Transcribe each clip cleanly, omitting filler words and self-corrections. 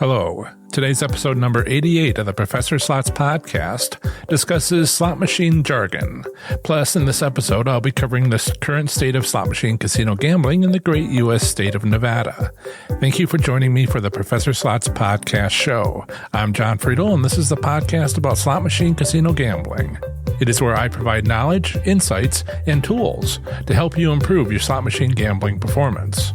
Hello. Today's episode number 88 of the Professor Slots podcast discusses slot machine jargon. Plus, in this episode, I'll be covering the current state of slot machine casino gambling in the great U.S. state of Nevada. Thank you for joining me for the Professor Slots podcast show. I'm John Friedel, and this is the podcast about slot machine casino gambling. It is where I provide knowledge, insights, and tools to help you improve your slot machine gambling performance.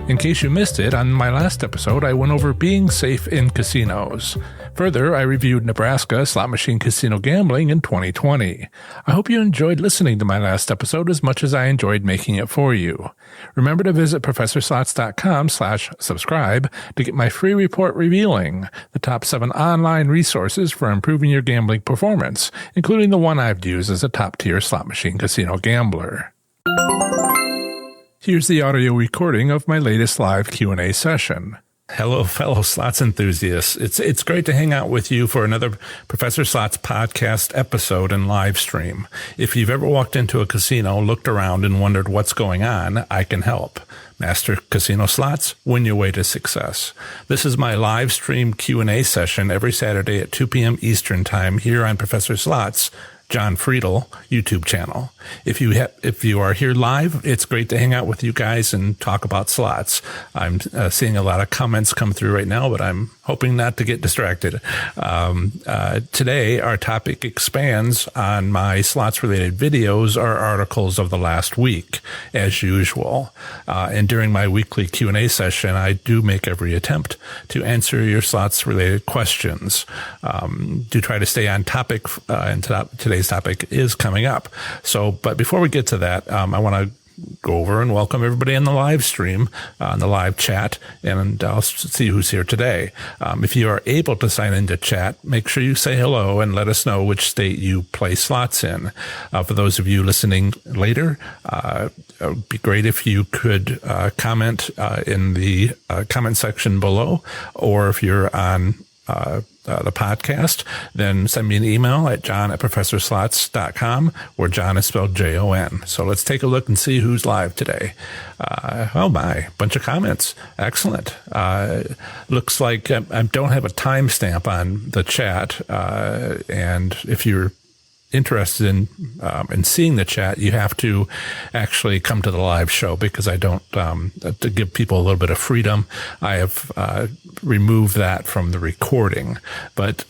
In case you missed it, on my last episode, I went over being safe in casinos. Further, I reviewed Nebraska slot machine casino gambling in 2020. I hope you enjoyed listening to my last episode as much as I enjoyed making it for you. Remember to visit professorslots.com/subscribe to get my free report revealing the top 7 online resources for improving your gambling performance, including the one I've used as a top-tier slot machine casino gambler. Here's the audio recording of my latest live Q&A session. Hello, fellow slots enthusiasts. It's great to hang out with you for another Professor Slots podcast episode and live stream. If you've ever walked into a casino, looked around, and wondered what's going on, I can help. Master Casino Slots, win your way to success. This is my live stream Q&A session every Saturday at 2 p.m. Eastern Time here on Professor Slots' John Friedel YouTube channel. If you are here live, it's great to hang out with you guys and talk about slots. I'm seeing a lot of comments come through right now, but I'm hoping not to get distracted. Today, our topic expands on my slots-related videos or articles of the last week, as usual. And during my weekly Q&A session, I do make every attempt to answer your slots-related questions. To try to stay on topic, and today's topic is coming up. But before we get to that, I want to go over and welcome everybody on the live stream, on the live chat, and I'll see who's here today. If you are able to sign into chat, make sure you say hello and let us know which state you play slots in. For those of you listening later, it would be great if you could comment in the comment section below, or if you're on the podcast, then send me an email at john@professorslots.com, where John is spelled Jon. So let's take a look and see who's live today. Oh my, bunch of comments. Excellent. Looks like I don't have a timestamp on the chat. And if you're interested in seeing the chat, you have to actually come to the live show, because I don't, to give people a little bit of freedom, I have removed that from the recording. But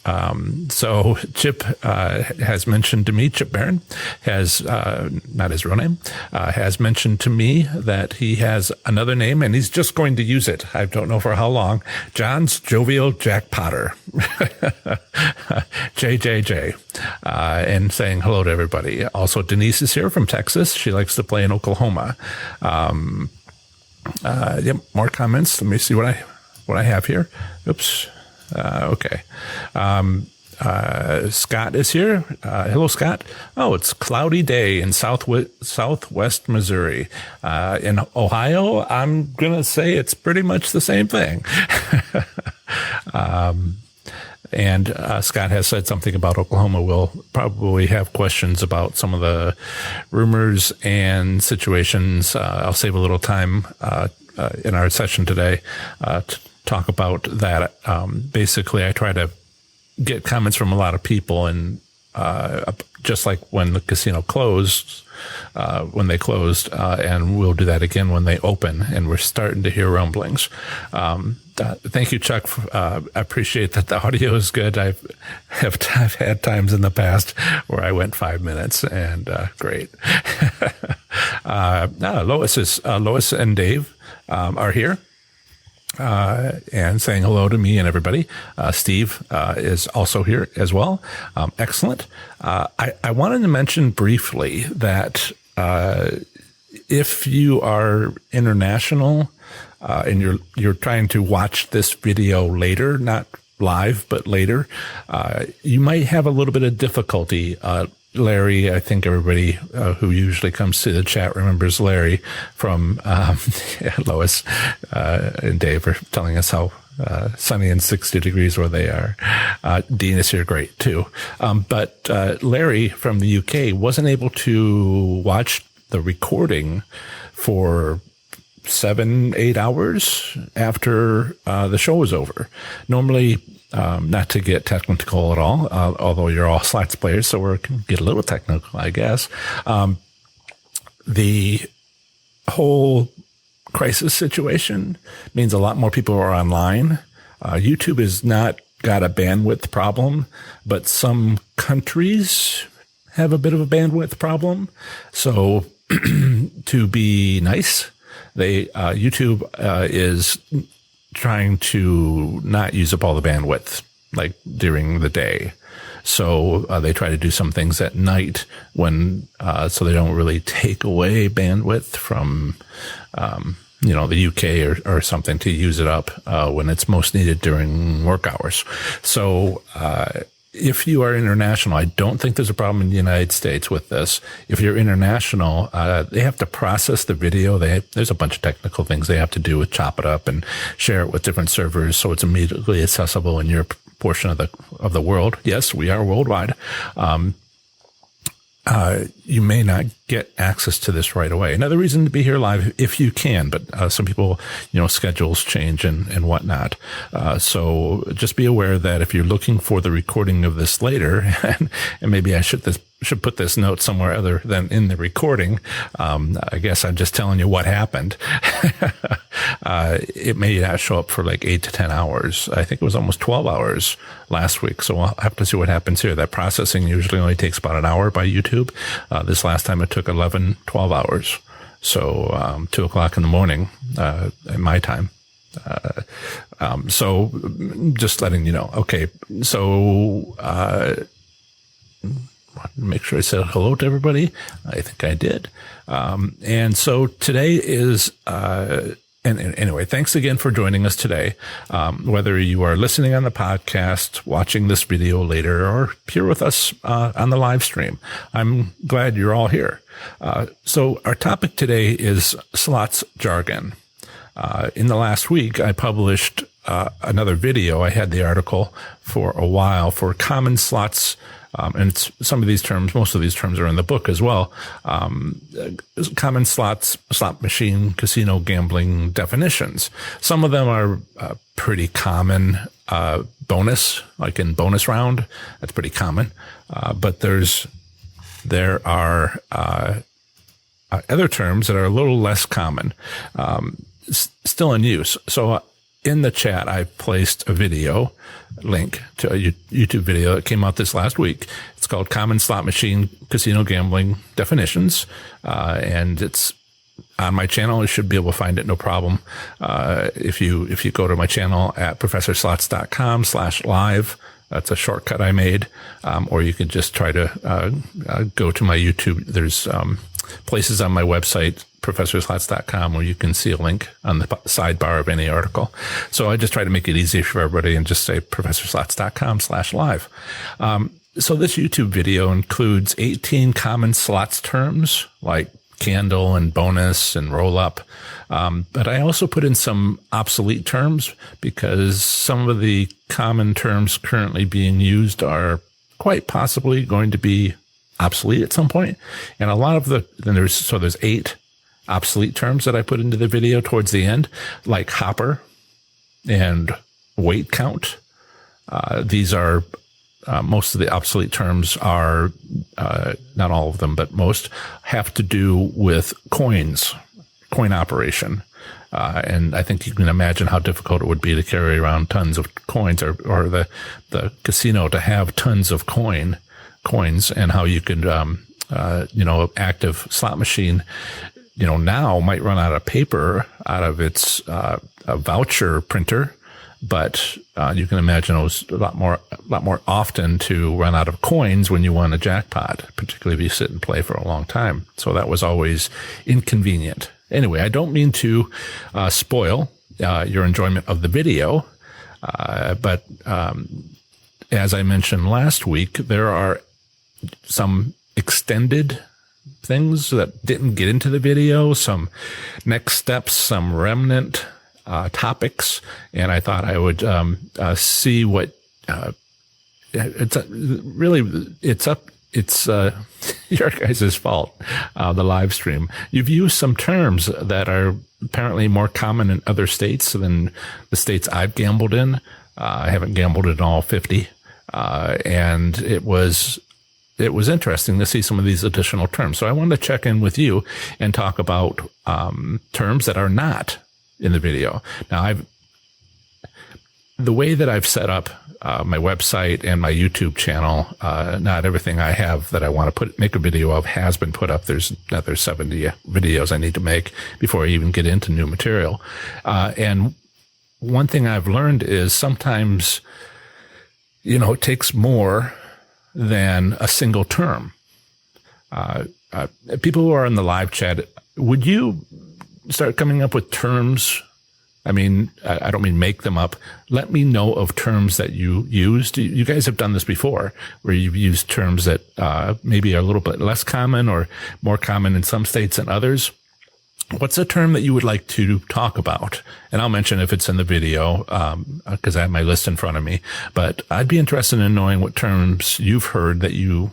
so Chip has mentioned to me, Chip Barron has, not his real name, has mentioned to me that he has another name and he's just going to use it. I don't know for how long. John's Jovial Jack Potter. JJJ. And saying hello to everybody. Also, Denise is here from Texas. She likes to play in Oklahoma. Yep, more comments. Let me see what I have here. Oops. Okay. Scott is here. Hello, Scott. Oh, it's cloudy day in southwest Missouri. In Ohio, I'm going to say it's pretty much the same thing. And Scott has said something about Oklahoma. We'll probably have questions about some of the rumors and situations. I'll save a little time in our session today to talk about that. Basically, I try to get comments from a lot of people, and just like when the casino closed, when they closed, and we'll do that again when they open, and we're starting to hear rumblings. Thank you, Chuck. I appreciate that the audio is good. I've had times in the past where I went 5 minutes, and great. Lois and Dave are here. And saying hello to me and everybody. Steve is also here as well. Excellent. I wanted to mention briefly that if you are international and you're trying to watch this video later, not live, but later, you might have a little bit of difficulty. Larry, I think everybody who usually comes to the chat remembers Larry from Lois and Dave are telling us how sunny and 60 degrees where they are. Dean is here, great too. But Larry from the UK wasn't able to watch the recording for 7, 8 hours after the show was over. Normally, not to get technical at all, although you're all slots players, so we're going to get a little technical, I guess. The whole crisis situation means a lot more people are online. YouTube has not got a bandwidth problem, but some countries have a bit of a bandwidth problem. So to be nice, YouTube is trying to not use up all the bandwidth like during the day. So they try to do some things at night when so they don't really take away bandwidth from the UK or something to use it up when it's most needed during work hours. So if you are international, I don't think there's a problem in the United States with this. If you're international, they have to process the video. There's a bunch of technical things they have to do with chop it up and share it with different servers so it's immediately accessible in your portion of the world. Yes, we are worldwide. You may not get access to this right away. Another reason to be here live if you can, but some people, schedules change and whatnot. So just be aware that if you're looking for the recording of this later, and maybe I should put this note somewhere other than in the recording. I guess I'm just telling you what happened. It may not show up for like 8 to 10 hours. I think it was almost 12 hours last week. So I'll have to see what happens here. That processing usually only takes about an hour by YouTube. This last time it took 11, 12 hours. So 2 o'clock in the morning at my time. So just letting you know. Okay. So make sure I said hello to everybody. I think I did. And so today is, anyway, thanks again for joining us today. Whether you are listening on the podcast, watching this video later, or here with us on the live stream, I'm glad you're all here. So our topic today is slots jargon. In the last week, I published another video. I had the article for a while for common slots. And some of these terms, most of these terms are in the book as well. Common slots, slot machine, casino gambling definitions. Some of them are pretty common. Bonus, like in bonus round, that's pretty common. But there are other terms that are a little less common, still in use. So in the chat, I placed a video link to a YouTube video that came out this last week. It's called Common Slot Machine Casino Gambling Definitions. And it's on my channel. You should be able to find it, no problem. If you go to my channel at professorslots.com/live, that's a shortcut I made. Or you could just try to go to my YouTube. There's places on my website, professorslots.com, where you can see a link on the sidebar of any article. So I just try to make it easy for everybody and just say professorslots.com/live. So this YouTube video includes 18 common slots terms like candle and bonus and roll up. But I also put in some obsolete terms because some of the common terms currently being used are quite possibly going to be obsolete at some point. And a lot of there's 8 obsolete terms that I put into the video towards the end, like hopper and weight count. These are, most of the obsolete terms are, not all of them, but most have to do with coin operation. And I think you can imagine how difficult it would be to carry around tons of coins or the casino to have tons of coins and how you could, active slot machine, now might run out of paper out of its, a voucher printer, but, you can imagine it was a lot more often to run out of coins when you won a jackpot, particularly if you sit and play for a long time. So that was always inconvenient. Anyway, I don't mean to, spoil, your enjoyment of the video, but, as I mentioned last week, there are some extended things that didn't get into the video, some next steps, some remnant topics, and I thought I would see what it's your guys' fault, the live stream. You've used some terms that are apparently more common in other states than the states I've gambled in. I haven't gambled in all 50. And it was interesting to see some of these additional terms. So I wanted to check in with you and talk about terms that are not in the video. Now, the way that I've set up my website and my YouTube channel, not everything I have that I want to make a video of has been put up. There's another 70 videos I need to make before I even get into new material. And one thing I've learned is sometimes, it takes more than a single term. People who are in the live chat, would you start coming up with terms? I mean, I don't mean make them up. Let me know of terms that you used. You guys have done this before, where you've used terms that maybe are a little bit less common or more common in some states than others. What's a term that you would like to talk about? And I'll mention if it's in the video, because I have my list in front of me. But I'd be interested in knowing what terms you've heard that you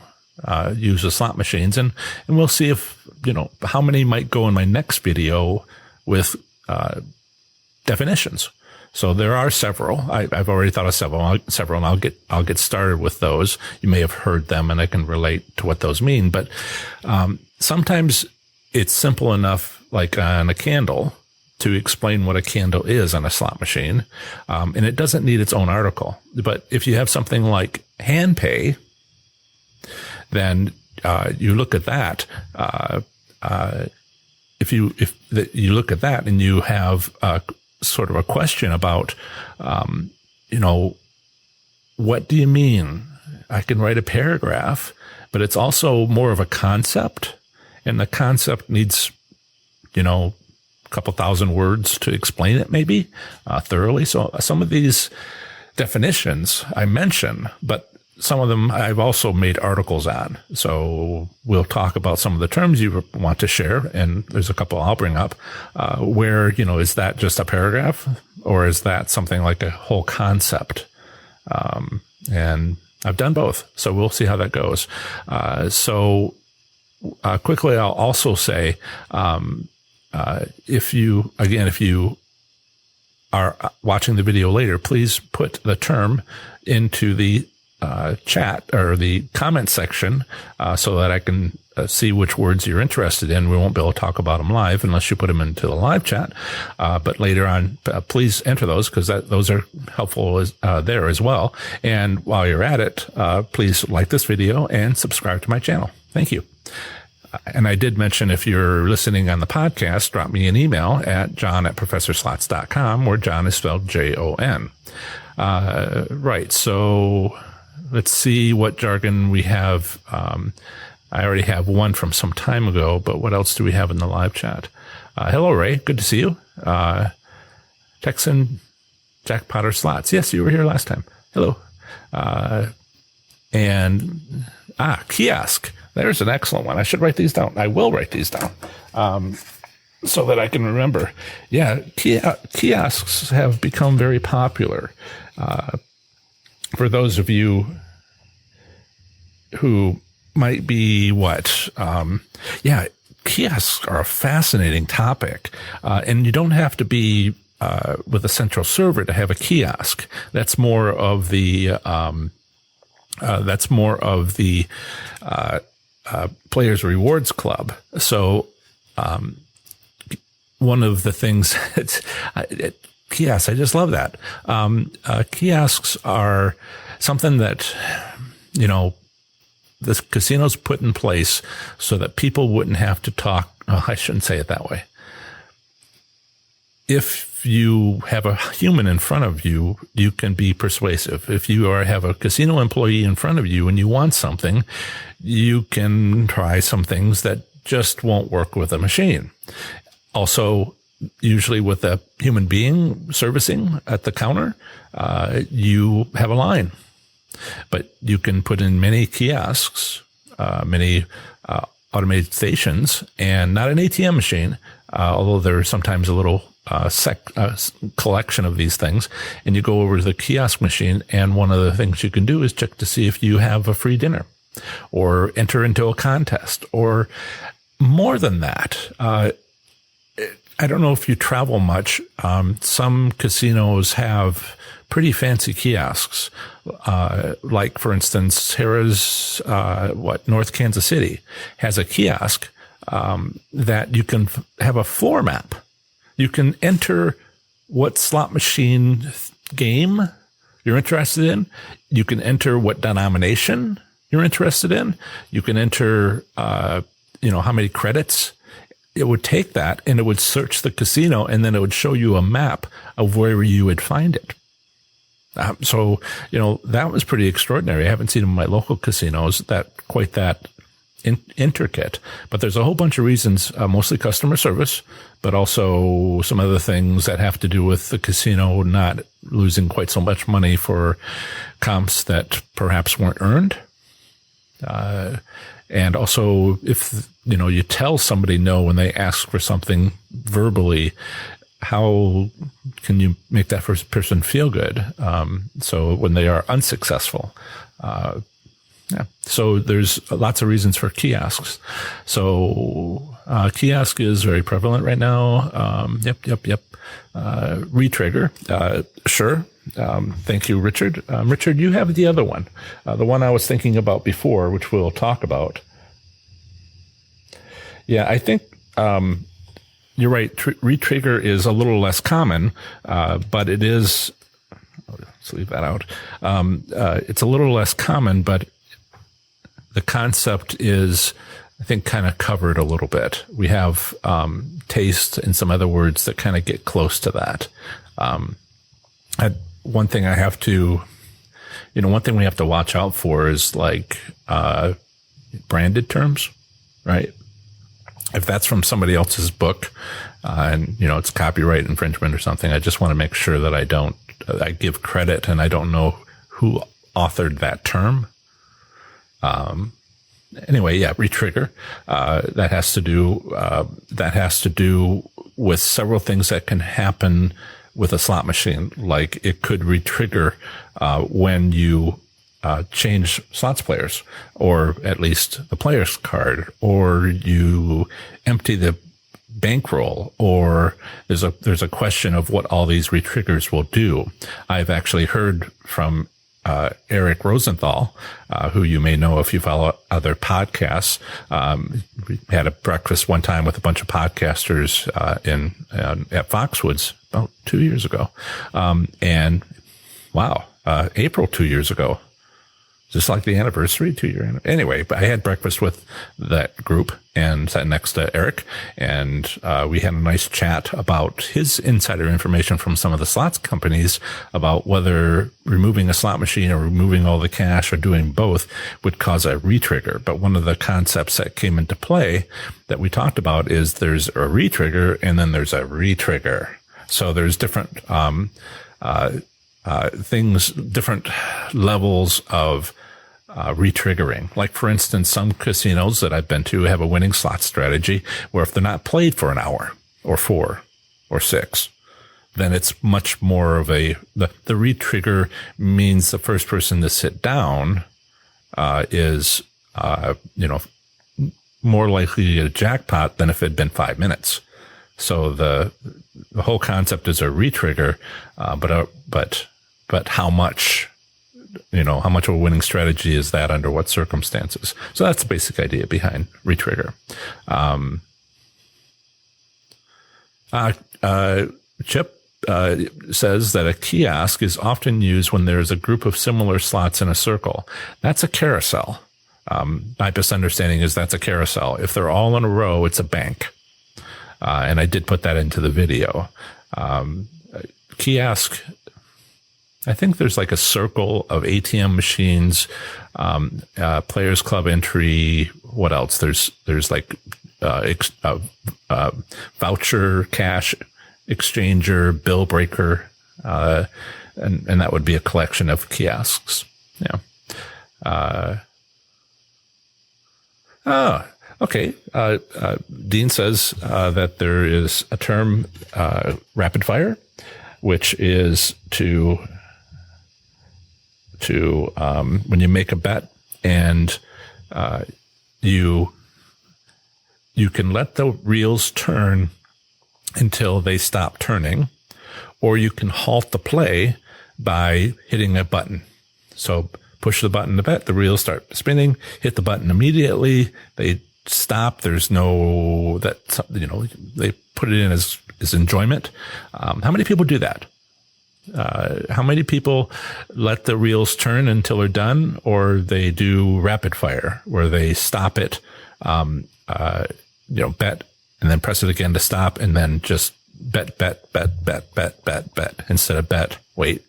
use with slot machines. And we'll see if, how many might go in my next video with definitions. So there are several. I've already thought of several, and I'll get started with those. You may have heard them, and I can relate to what those mean. But sometimes it's simple enough, like on a candle, to explain what a candle is on a slot machine, and it doesn't need its own article. But if you have something like hand pay, then you look at that. If you look at that and you have sort of a question about, what do you mean? I can write a paragraph, but it's also more of a concept, and the concept needs, a couple thousand words to explain it, maybe thoroughly. So some of these definitions I mention, but some of them I've also made articles on. So we'll talk about some of the terms you want to share, and there's a couple I'll bring up where, is that just a paragraph, or is that something like a whole concept? And I've done both, so we'll see how that goes. Quickly, I'll also say, if you are watching the video later, please put the term into the chat or the comment section so that I can see which words you're interested in. We won't be able to talk about them live unless you put them into the live chat. But later on, please enter those, because those are helpful there as well. And while you're at it, please like this video and subscribe to my channel. Thank you. And I did mention, if you're listening on the podcast, drop me an email at john@professorslots.com, where John is spelled Jon. Right. So let's see what jargon we have. I already have one from some time ago, but what else do we have in the live chat? Hello, Ray. Good to see you. Texan Jack Potter Slots. Yes, you were here last time. Hello. Kiosk. There's an excellent one. I should write these down. I will write these down so that I can remember. Yeah, kiosks have become very popular. For those of you who might be kiosks are a fascinating topic. And you don't have to be with a central server to have a kiosk. That's more of the Players Rewards Club. So, one of the things kiosks, I just love that. Kiosks are something that, the casinos put in place so that people wouldn't have to talk. Oh, I shouldn't say it that way. If you have a human in front of you, you can be persuasive. If you have a casino employee in front of you and you want something, you can try some things that just won't work with a machine. Also, usually with a human being servicing at the counter, you have a line. But you can put in many kiosks, many automated stations, and not an ATM machine, although there's sometimes a little collection of these things. And you go over to the kiosk machine, and one of the things you can do is check to see if you have a free dinner, or enter into a contest, or more than that. I don't know if you travel much. Some casinos have pretty fancy kiosks. Like, for instance, Harrah's, North Kansas City has a kiosk that you can have a floor map. You can enter what slot machine game you're interested in. You can enter what denomination you're interested in. You can enter, how many credits. It would take that and it would search the casino, and then it would show you a map of where you would find it. So that was pretty extraordinary. I haven't seen in my local casinos that intricate, but there's a whole bunch of reasons, mostly customer service, but also some other things that have to do with the casino not losing quite so much money for comps that perhaps weren't earned. And also, if, you tell somebody no when they ask for something verbally, how can you make that first person feel good? So when they are unsuccessful, so there's lots of reasons for kiosks. So, kiosk is very prevalent right now. Yep. Retrigger. Sure. Thank you, Richard. Richard, you have the other one, the one I was thinking about before, which we'll talk about. Yeah, I think, you're right. Retrigger is a little less common, but it is, let's leave that out. It's a little less common, but the concept is, I think, kind of covered a little bit. We have taste and some other words that kind of get close to that. One thing we have to watch out for is like branded terms, right? If that's from somebody else's book, and it's copyright infringement or something, I just want to make sure that I give credit and I don't know who authored that term. Anyway, yeah, retrigger. That has to do with several things that can happen with a slot machine. Like it could retrigger when you change slots players, or at least the player's card, or you empty the bankroll, or there's a question of what all these retriggers will do. I've actually heard from Eric Rosenthal, who you may know if you follow other podcasts. We had a breakfast one time with a bunch of podcasters at Foxwoods about 2 years ago. April 2 years ago. Just like the anniversary, 2-year anniversary. Anyway, but I had breakfast with that group and sat next to Eric, and we had a nice chat about his insider information from some of the slots companies about whether removing a slot machine or removing all the cash or doing both would cause a retrigger. But one of the concepts that came into play that we talked about is there's a retrigger and then there's a retrigger. So there's different things, different levels of retriggering. Like, for instance, some casinos that I've been to have a winning slot strategy where if they're not played for an hour or 4 or 6, then it's much more of the retrigger means the first person to sit down is more likely to get a jackpot than if it had been 5 minutes. So the whole concept is a retrigger, but how much, how much of a winning strategy is that under what circumstances? So that's the basic idea behind retrigger. Chip says that a kiosk is often used when there is a group of similar slots in a circle. That's a carousel. My best understanding is that's a carousel. If they're all in a row, it's a bank. And I did put that into the video. Kiosk, I think there's like a circle of ATM machines, Players Club entry. What else? There's like voucher, cash exchanger, bill breaker, and that would be a collection of kiosks. Yeah. Okay. Dean says that there is a term, rapid fire, which is to when you make a bet and you can let the reels turn until they stop turning, or you can halt the play by hitting a button. So push the button to bet, the reels start spinning, hit the button immediately, they stop. There's no, they put it in as enjoyment. How many people do that? How many people let the reels turn until they're done, or they do rapid fire where they stop it, bet, and then press it again to stop, and then just bet, instead of bet, wait.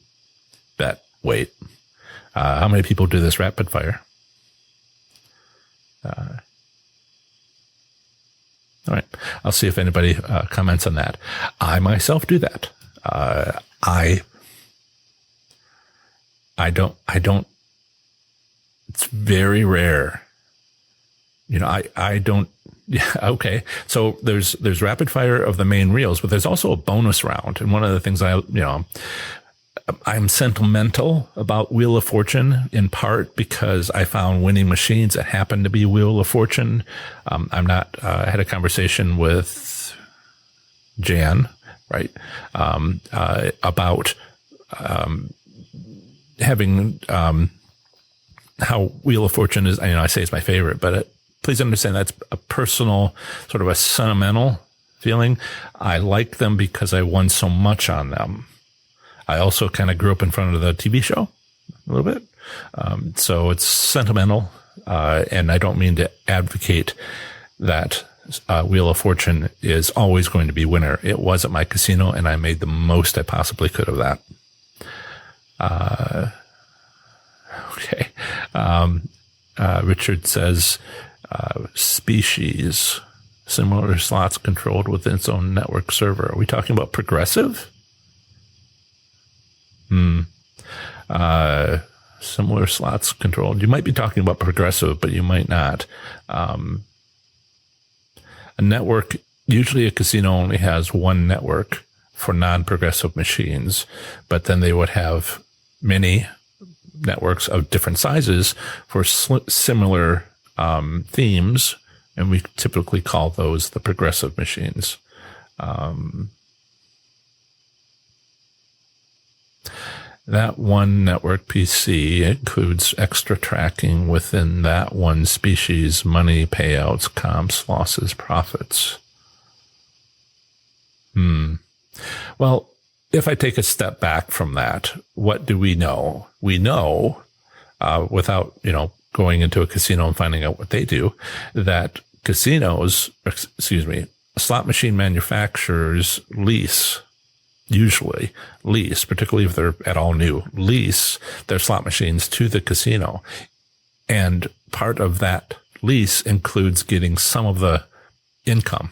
How many people do this rapid fire? All right. I'll see if anybody comments on that. I myself do that. I don't, it's very rare. I don't, yeah, okay. So there's rapid fire of the main reels, but there's also a bonus round. And one of the things I'm sentimental about Wheel of Fortune, in part because I found winning machines that happen to be Wheel of Fortune. I had a conversation with Jan, right, about having how Wheel of Fortune is, I say it's my favorite, but please understand that's a personal, sort of a sentimental feeling. I like them because I won so much on them. I also kind of grew up in front of the TV show a little bit. So it's sentimental. And I don't mean to advocate that Wheel of Fortune is always going to be winner. It was at my casino, and I made the most I possibly could of that. Okay. Richard says, species, similar slots controlled within its own network server. Are we talking about progressive? Similar slots controlled. You might be talking about progressive, but you might not. A network, usually a casino only has one network for non-progressive machines, but then they would have many networks of different sizes for similar themes, and we typically call those the progressive machines. That one network PC includes extra tracking within that one species, money, payouts, comps, losses, profits. Well, if I take a step back from that, what do we know? We know, without, going into a casino and finding out what they do, that slot machine manufacturers usually lease, particularly if they're at all new, lease their slot machines to the casino. And part of that lease includes getting some of the income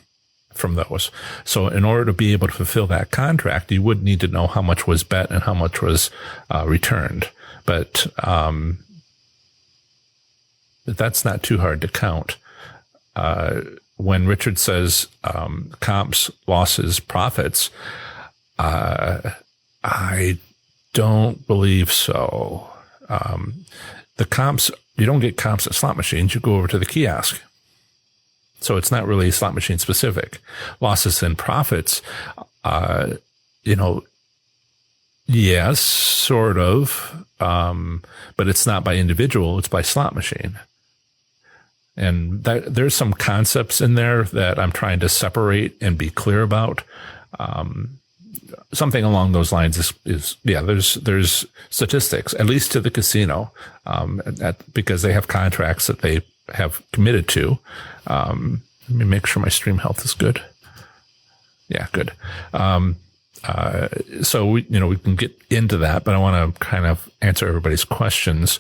from those. So in order to be able to fulfill that contract, you would need to know how much was bet and how much was returned. But that's not too hard to count. When Richard says comps, losses, profits, I don't believe so. The comps, you don't get comps at slot machines. You go over to the kiosk. So it's not really slot machine specific. Losses and profits, yes, sort of. But it's not by individual. It's by slot machine. And there's some concepts in there that I'm trying to separate and be clear about. Something along those lines is there's statistics, at least to the casino, because they have contracts that they have committed to. Let me make sure my stream health is good. Yeah, good. So we can get into that, but I want to kind of answer everybody's questions.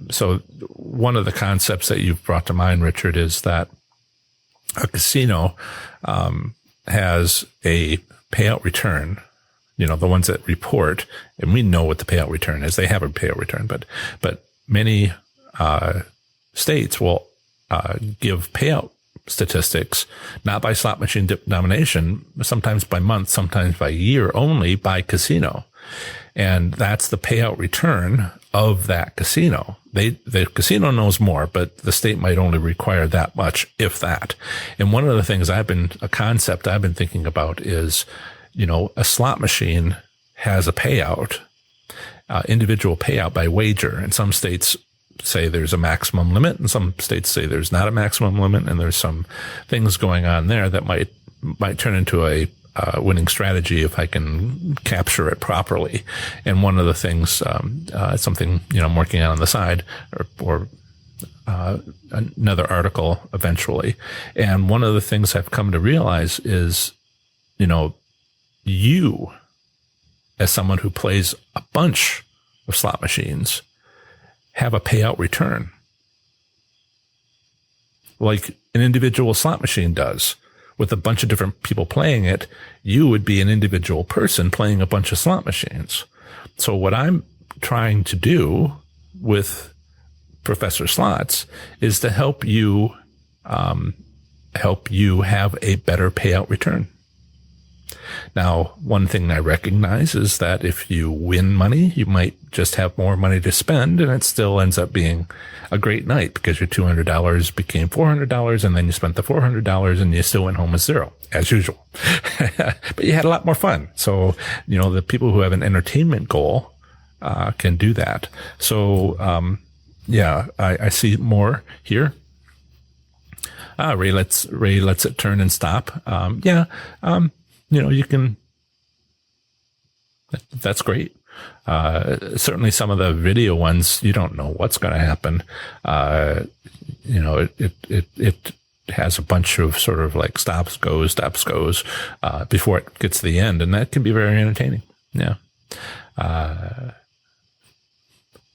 So one of the concepts that you've brought to mind, Richard, is that a casino, has a payout return, the ones that report, and we know what the payout return is. They have a payout return, but many, states will, give payout statistics, not by slot machine denomination, sometimes by month, sometimes by year only by casino. And that's the payout return of that casino. The casino knows more, but the state might only require that much, if that. And one of the things a concept I've been thinking about is, a slot machine has a payout, individual payout by wager. And some states say there's a maximum limit, and some states say there's not a maximum limit. And there's some things going on there that might turn into a winning strategy if I can capture it properly. And one of the things, something, I'm working on the side or another article eventually. And one of the things I've come to realize is, you as someone who plays a bunch of slot machines have a payout return like an individual slot machine does. With a bunch of different people playing it, you would be an individual person playing a bunch of slot machines. So what I'm trying to do with Professor Slots is to help you have a better payout return. Now, one thing I recognize is that if you win money, you might just have more money to spend, and it still ends up being a great night because your $200 became $400, and then you spent the $400 and you still went home with zero, as usual. But you had a lot more fun. So, the people who have an entertainment goal can do that. So, I see more here. Ray lets it turn and stop. You can, that's great. Certainly some of the video ones, you don't know what's going to happen. It has a bunch of sort of like stops, goes, before it gets to the end. And that can be very entertaining. Yeah.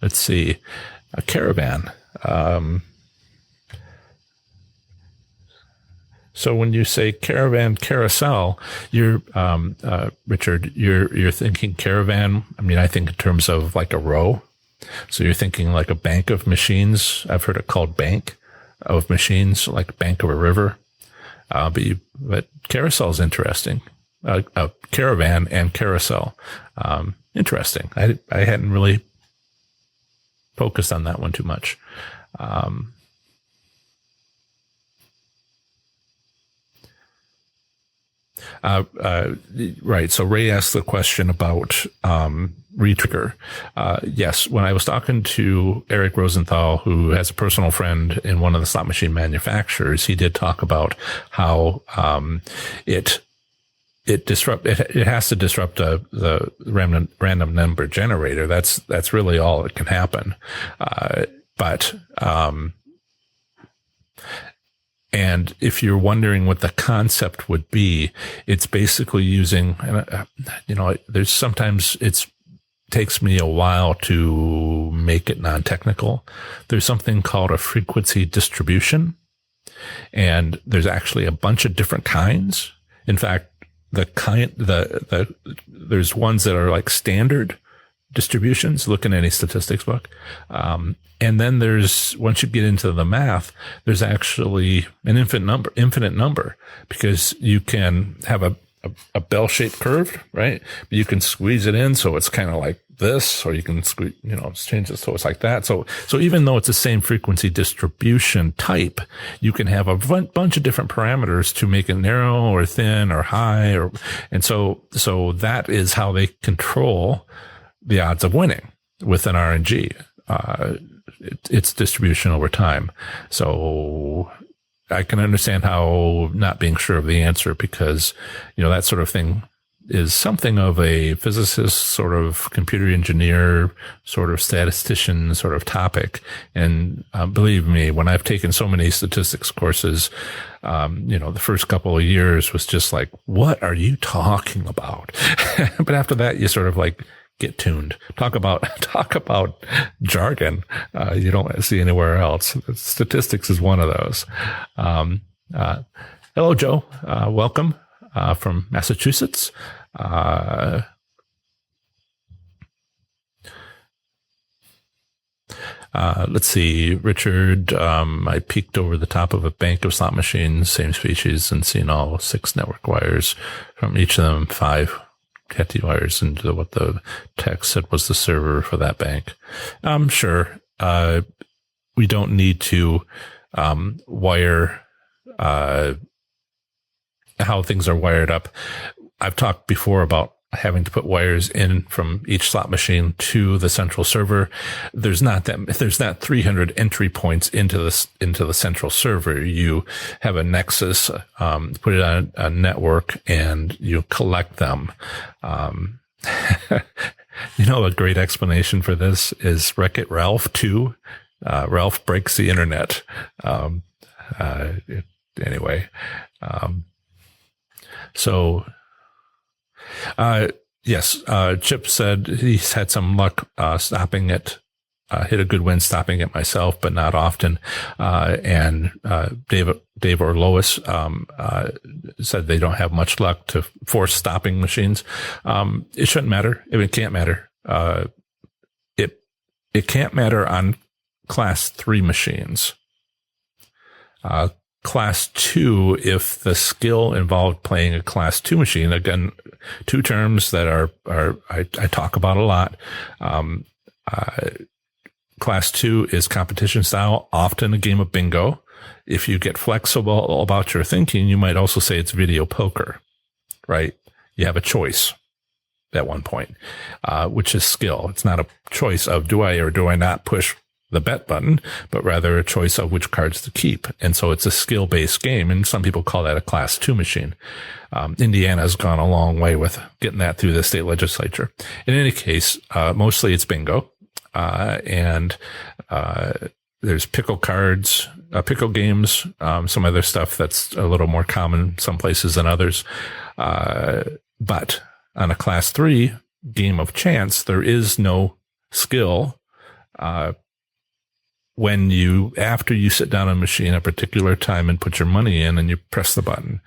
Let's see. A caravan. So when you say caravan carousel, you're, Richard, you're thinking caravan. I mean, I think in terms of like a row. So you're thinking like a bank of machines. I've heard it called bank of machines, like bank of a river. But carousel is interesting. A caravan and carousel. Interesting. I hadn't really focused on that one too much. Right. So Ray asked the question about retrigger. Yes, when I was talking to Eric Rosenthal, who has a personal friend in one of the slot machine manufacturers, he did talk about how it has to disrupt the random number generator. That's really all that can happen. And if you're wondering what the concept would be, it's basically using, there's sometimes takes me a while to make it non-technical. There's something called a frequency distribution, and there's actually a bunch of different kinds. In fact, there's ones that are like standard distributions. Look in any statistics book. And then once you get into the math, there's actually an infinite number, because you can have a bell-shaped curve, right? But you can squeeze it in so it's kind of like this, or you can change it so it's like that. So even though it's the same frequency distribution type, you can have a bunch of different parameters to make it narrow or thin or high, and so that is how they control the odds of winning with an RNG. It's distribution over time. So I can understand how not being sure of the answer, because, that sort of thing is something of a physicist, sort of computer engineer, sort of statistician sort of topic. And believe me, when I've taken so many statistics courses, the first couple of years was just like, what are you talking about? But after that, you sort of like get tuned. Talk about jargon you don't see anywhere else. Statistics is one of those. Hello, Joe. Welcome from Massachusetts. Let's see, Richard. I peeked over the top of a bank of slot machines, same species, and seen all 6 network wires, from each of them 5 had to wires into what the text said was the server for that bank. Sure. We don't need to wire how things are wired up. I've talked before about having to put wires in from each slot machine to the central server. There's not 300 entry points into the central server. You have a nexus, put it on a network, and you collect them. A great explanation for this is Wreck-It Ralph 2. Ralph breaks the internet. Anyway. Yes, Chip said he's had some luck stopping it. Hit a good win stopping it myself, but not often. And Dave or Lois said they don't have much luck to force stopping machines. It shouldn't matter. It can't matter. It can't matter on Class 3 machines. Class 2, if the skill involved playing a Class 2 machine, again, two terms that I talk about a lot. Class 2 is competition style, often a game of bingo. If you get flexible about your thinking, you might also say it's video poker, right? You have a choice at one point, which is skill. It's not a choice of do I or do I not push the bet button, but rather a choice of which cards to keep. And so it's a skill-based game, and some people call that a Class 2 machine. Indiana's gone a long way with getting that through the state legislature. In any case, mostly it's bingo, and there's pickle cards, pickle games, some other stuff that's a little more common some places than others. But on a Class 3 game of chance, there is no skill. After you sit down on a machine at a particular time and put your money in and you press the button,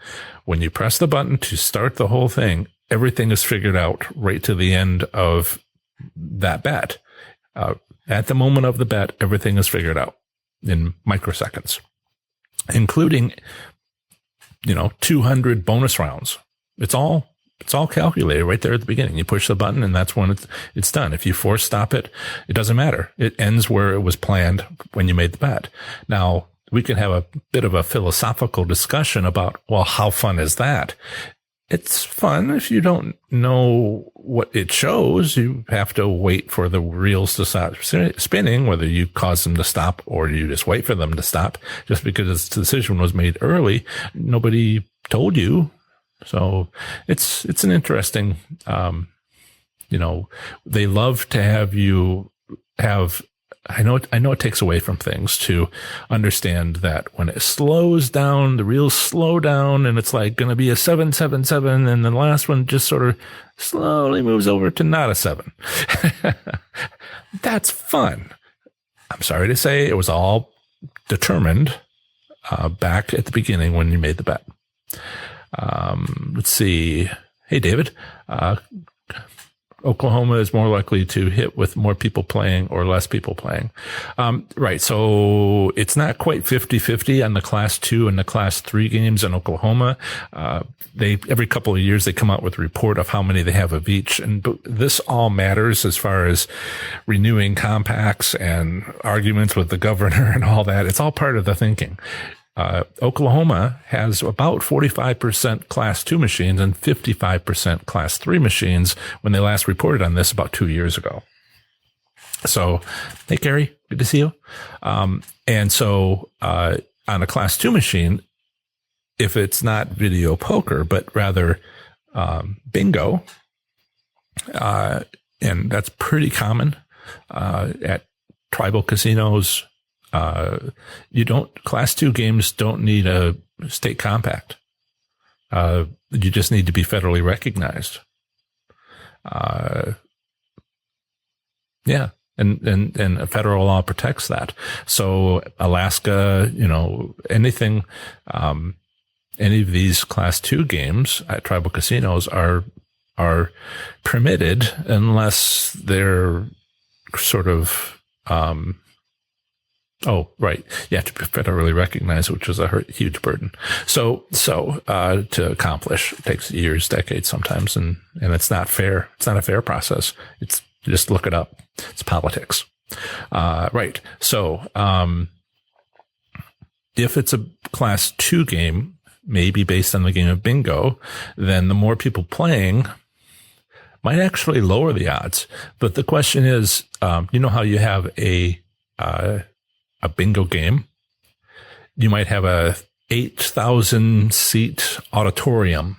when you press the button to start the whole thing, everything is figured out right to the end of that bet. At the moment of the bet, everything is figured out in microseconds, including, 200 bonus rounds. It's all calculated right there at the beginning. You push the button and that's when it's done. If you force stop it, it doesn't matter. It ends where it was planned when you made the bet. Now, we can have a bit of a philosophical discussion about, well, how fun is that? It's fun if you don't know what it shows. You have to wait for the reels to stop spinning, whether you cause them to stop or you just wait for them to stop. Just because the decision was made early, nobody told you. So it's an interesting, they love to have you have, I know it takes away from things to understand that when it slows down, the reels slow down and it's like going to be a 777 and the last one just sort of slowly moves over to not a 7. That's fun. I'm sorry to say it was all determined, back at the beginning when you made the bet. Let's see. Hey, David, Oklahoma is more likely to hit with more people playing or less people playing. Right. So it's not quite 50-50 on the Class 2 and the Class 3 games in Oklahoma. Every couple of years, they come out with a report of how many they have of each. And this all matters as far as renewing compacts and arguments with the governor and all that. It's all part of the thinking. Oklahoma has about 45% Class 2 machines and 55% Class 3 machines when they last reported on this about 2 years ago. So, hey, Gary, good to see you. And so, on a Class 2 machine, if it's not video poker, but rather bingo, and that's pretty common at tribal casinos. Class 2 games don't need a state compact. You just need to be federally recognized. Yeah. And federal law protects that. So Alaska, anything, any of these Class 2 games at tribal casinos are permitted unless they're sort of, Oh, right. Yeah, to be federally recognized, which was a huge burden. So to accomplish, it takes years, decades sometimes, and it's not fair. It's not a fair process. It's just look it up. It's politics. Right. So, if it's a class 2 game, maybe based on the game of bingo, then the more people playing might actually lower the odds. But the question is, you know how you have a bingo game? You might have a 8,000 seat auditorium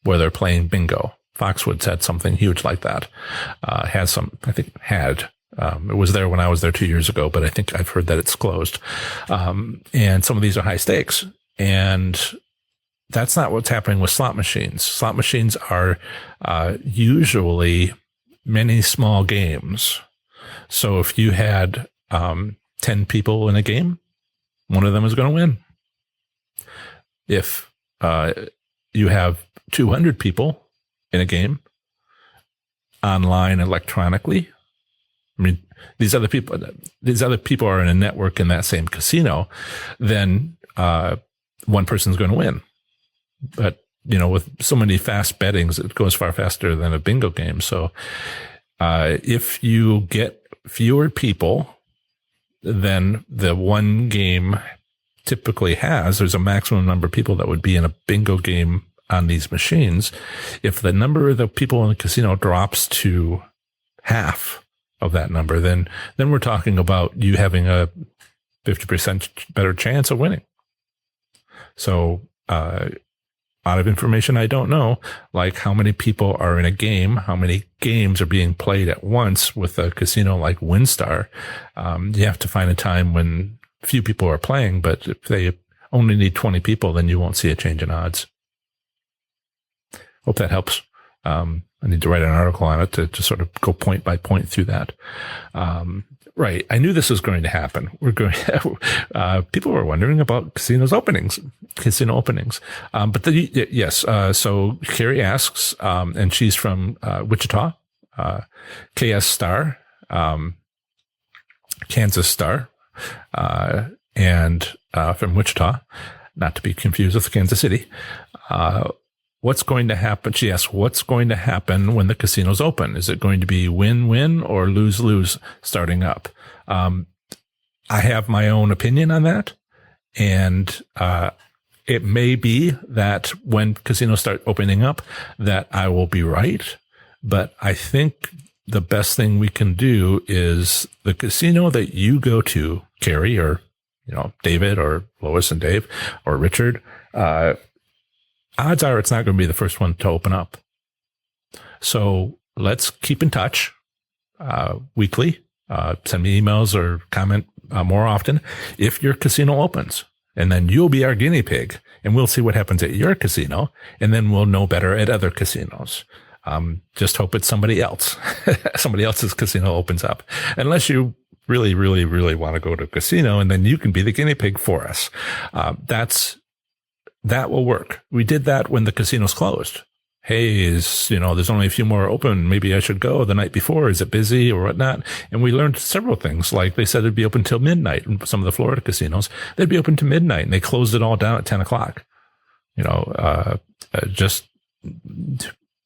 where they're playing bingo. Foxwoods had something huge like that. It was there when I was there 2 years ago, but I think I've heard that it's closed. And some of these are high stakes. And that's not what's happening with slot machines. Slot machines are usually many small games. So if you had 10 people in a game, one of them is going to win. If you have 200 people in a game, online, electronically, I mean, these other people are in a network in that same casino, then one person's going to win. But, with so many fast bettings, it goes far faster than a bingo game. So if you get fewer people than the one game typically has, there's a maximum number of people that would be in a bingo game on these machines. If the number of the people in the casino drops to half of that number, then we're talking about you having a 50% better chance of winning. So, a lot of information I don't know, like how many people are in a game, how many games are being played at once with a casino like WinStar. You have to find a time when few people are playing, but if they only need 20 people, then you won't see a change in odds. Hope that helps. I need to write an article on it to sort of go point by point through that. Right. I knew this was going to happen. People were wondering about casino openings. Yes. So Carrie asks, and she's from, Wichita, KS Star, Kansas Star, and from Wichita, not to be confused with Kansas City. What's going to happen? She asks, what's going to happen when the casino's open? Is it going to be win-win or lose-lose starting up? I have my own opinion on that. And, it may be that when casinos start opening up that I will be right. But I think the best thing we can do is the casino that you go to, Carrie, or, David or Lois and Dave or Richard, odds are it's not going to be the first one to open up. So let's keep in touch weekly. Send me emails or comment more often if your casino opens. And then you'll be our guinea pig, and we'll see what happens at your casino, and then we'll know better at other casinos. Just hope it's somebody else. Somebody else's casino opens up. Unless you really, really, really want to go to a casino, and then you can be the guinea pig for us. That will work. We did that when the casinos closed. Hey, there's only a few more open. Maybe I should go the night before. Is it busy or whatnot? And we learned several things. Like they said it'd be open till midnight. In some of the Florida casinos, they'd be open to midnight, and they closed it all down at 10 o'clock.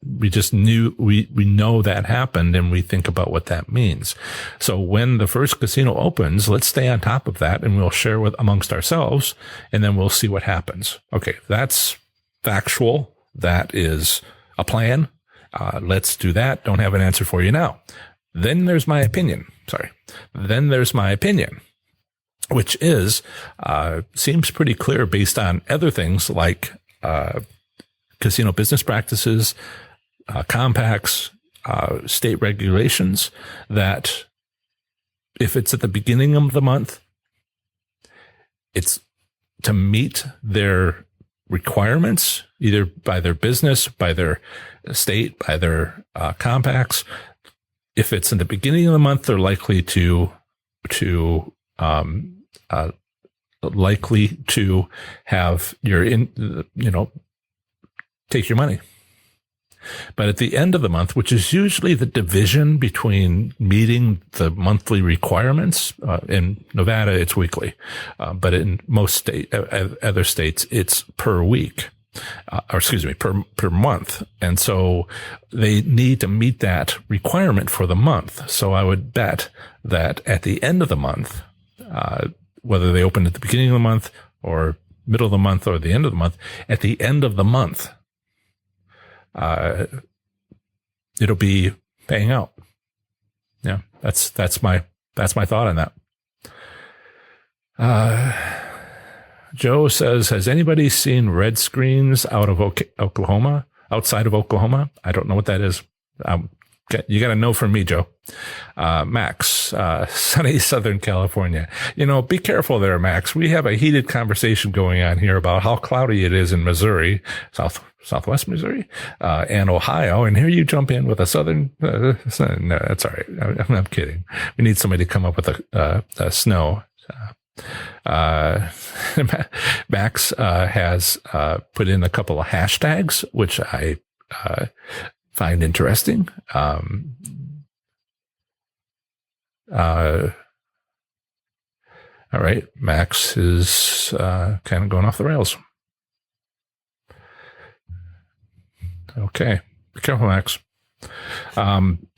We just knew, we know that happened, and we think about what that means. So when the first casino opens, let's stay on top of that, and we'll share amongst ourselves, and then we'll see what happens. Okay. That's factual. That is a plan. Let's do that. Don't have an answer for you now. Then there's my opinion. Which is, seems pretty clear based on other things like, casino business practices, compacts, state regulations, that if it's at the beginning of the month, it's to meet their requirements, either by their business, by their state, by their compacts. If it's in the beginning of the month, they're likely to have take your money. But at the end of the month, which is usually the division between meeting the monthly requirements, in Nevada, it's weekly. But in most other states, it's per week. Per month. And so they need to meet that requirement for the month. So I would bet that at the end of the month, whether they open at the beginning of the month or middle of the month or the end of the month, at the end of the month, it'll be paying out. Yeah, that's my thought on that. Joe says, has anybody seen red screens out of Oklahoma, outside of Oklahoma? I don't know what that is. You got to know from me, Joe. Max, sunny Southern California. Be careful there, Max. We have a heated conversation going on here about how cloudy it is in Missouri, Southwest Missouri, and Ohio. And here you jump in with a southern, no, that's all right. I'm kidding. We need somebody to come up with a snow. Max has put in a couple of hashtags, which I find interesting. All right, Max is kind of going off the rails. Okay, be careful, Max.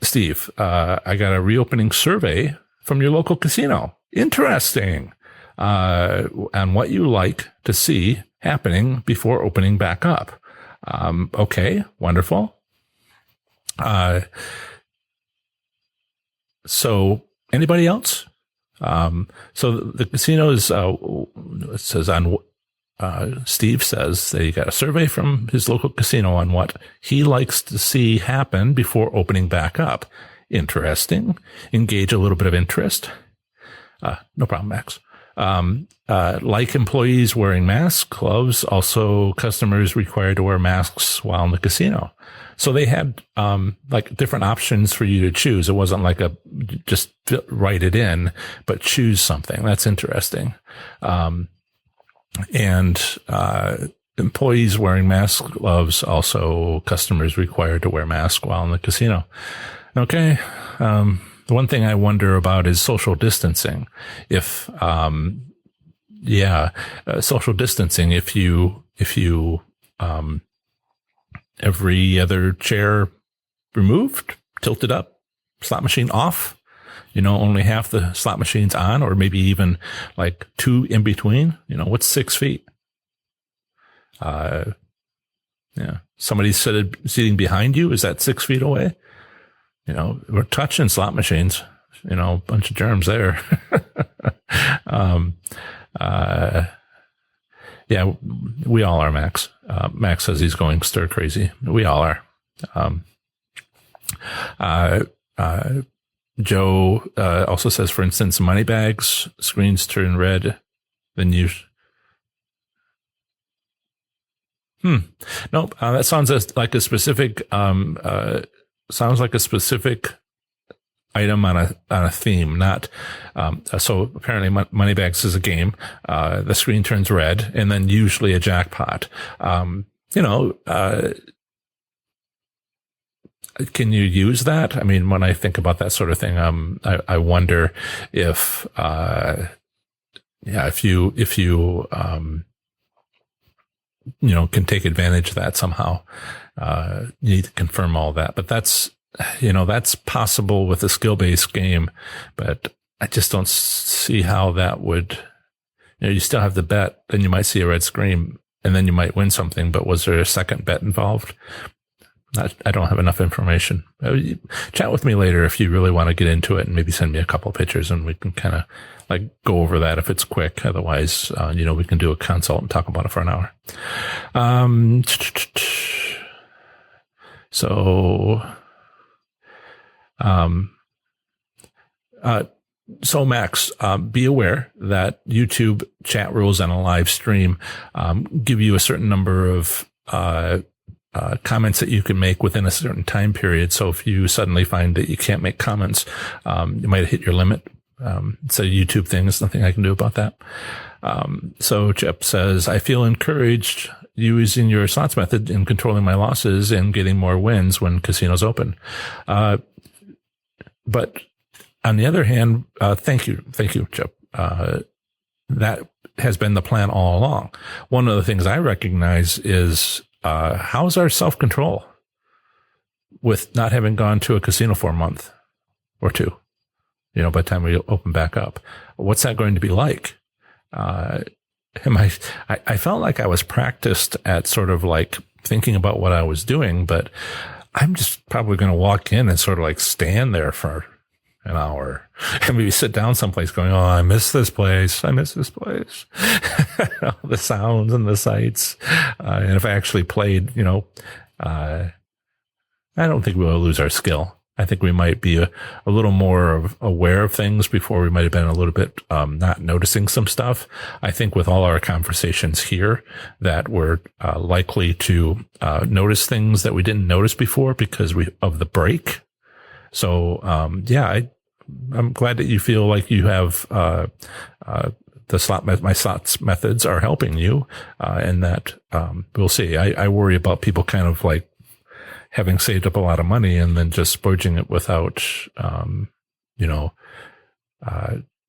Steve, I got a reopening survey from your local casino. Interesting. On what you like to see happening before opening back up. Okay, wonderful. So anybody else? So the casinos, it says on, Steve says that he got a survey from his local casino on what he likes to see happen before opening back up. Interesting. Engage a little bit of interest. No problem, Max. Like employees wearing masks, gloves, also customers required to wear masks while in the casino. So they had, like different options for you to choose. It wasn't like just write it in, but choose something. That's interesting. And employees wearing masks, gloves, also customers required to wear masks while in the casino. Okay. The one thing I wonder about is social distancing. If, social distancing, if you, every other chair removed, tilted up, slot machine off, only half the slot machines on, or maybe even like two in between, what's 6 feet? Somebody sitting behind you. Is that 6 feet away? We're touching slot machines, a bunch of germs there. Yeah, we all are, Max. Max says he's going stir crazy. We all are. Joe, also says, for instance, money bags, screens turn red, then you, nope. That sounds like a specific, sounds like a specific item on a theme, not, so apparently Moneybags is a game. The screen turns red and then usually a jackpot. Can you use that? I mean, when I think about that sort of thing, I wonder if you can take advantage of that somehow. You need to confirm all that, but that's possible with a skill-based game, but I just don't see how that would, you still have the bet, then you might see a red screen and then you might win something, but was there a second bet involved? I don't have enough information. Chat with me later if you really want to get into it and maybe send me a couple of pictures and we can kind of go over that if it's quick. Otherwise, we can do a consult and talk about it for an hour. So Max, be aware that YouTube chat rules on a live stream, give you a certain number of, comments that you can make within a certain time period. So if you suddenly find that you can't make comments, you might hit your limit. It's a YouTube thing. There's nothing I can do about that. So Chip says, I feel encouraged using your slots method and controlling my losses and getting more wins when casinos open. But on the other hand, thank you, Chip. That has been the plan all along. One of the things I recognize is, how's our self-control with not having gone to a casino for a month or two, by the time we open back up? What's that going to be like? I felt like I was practiced at sort of like thinking about what I was doing, but I'm just probably going to walk in and sort of like stand there for an hour and maybe sit down someplace going, oh, I miss this place. All the sounds and the sights. And if I actually played, I don't think we'll lose our skill. I think we might be a little more aware of things before. We might have been a little bit not noticing some stuff. I think with all our conversations here that we're likely to notice things that we didn't notice before because of the break. So I'm glad that you feel like you have my slots methods are helping you, and that we'll see. I worry about people kind of like having saved up a lot of money and then just splurging it without,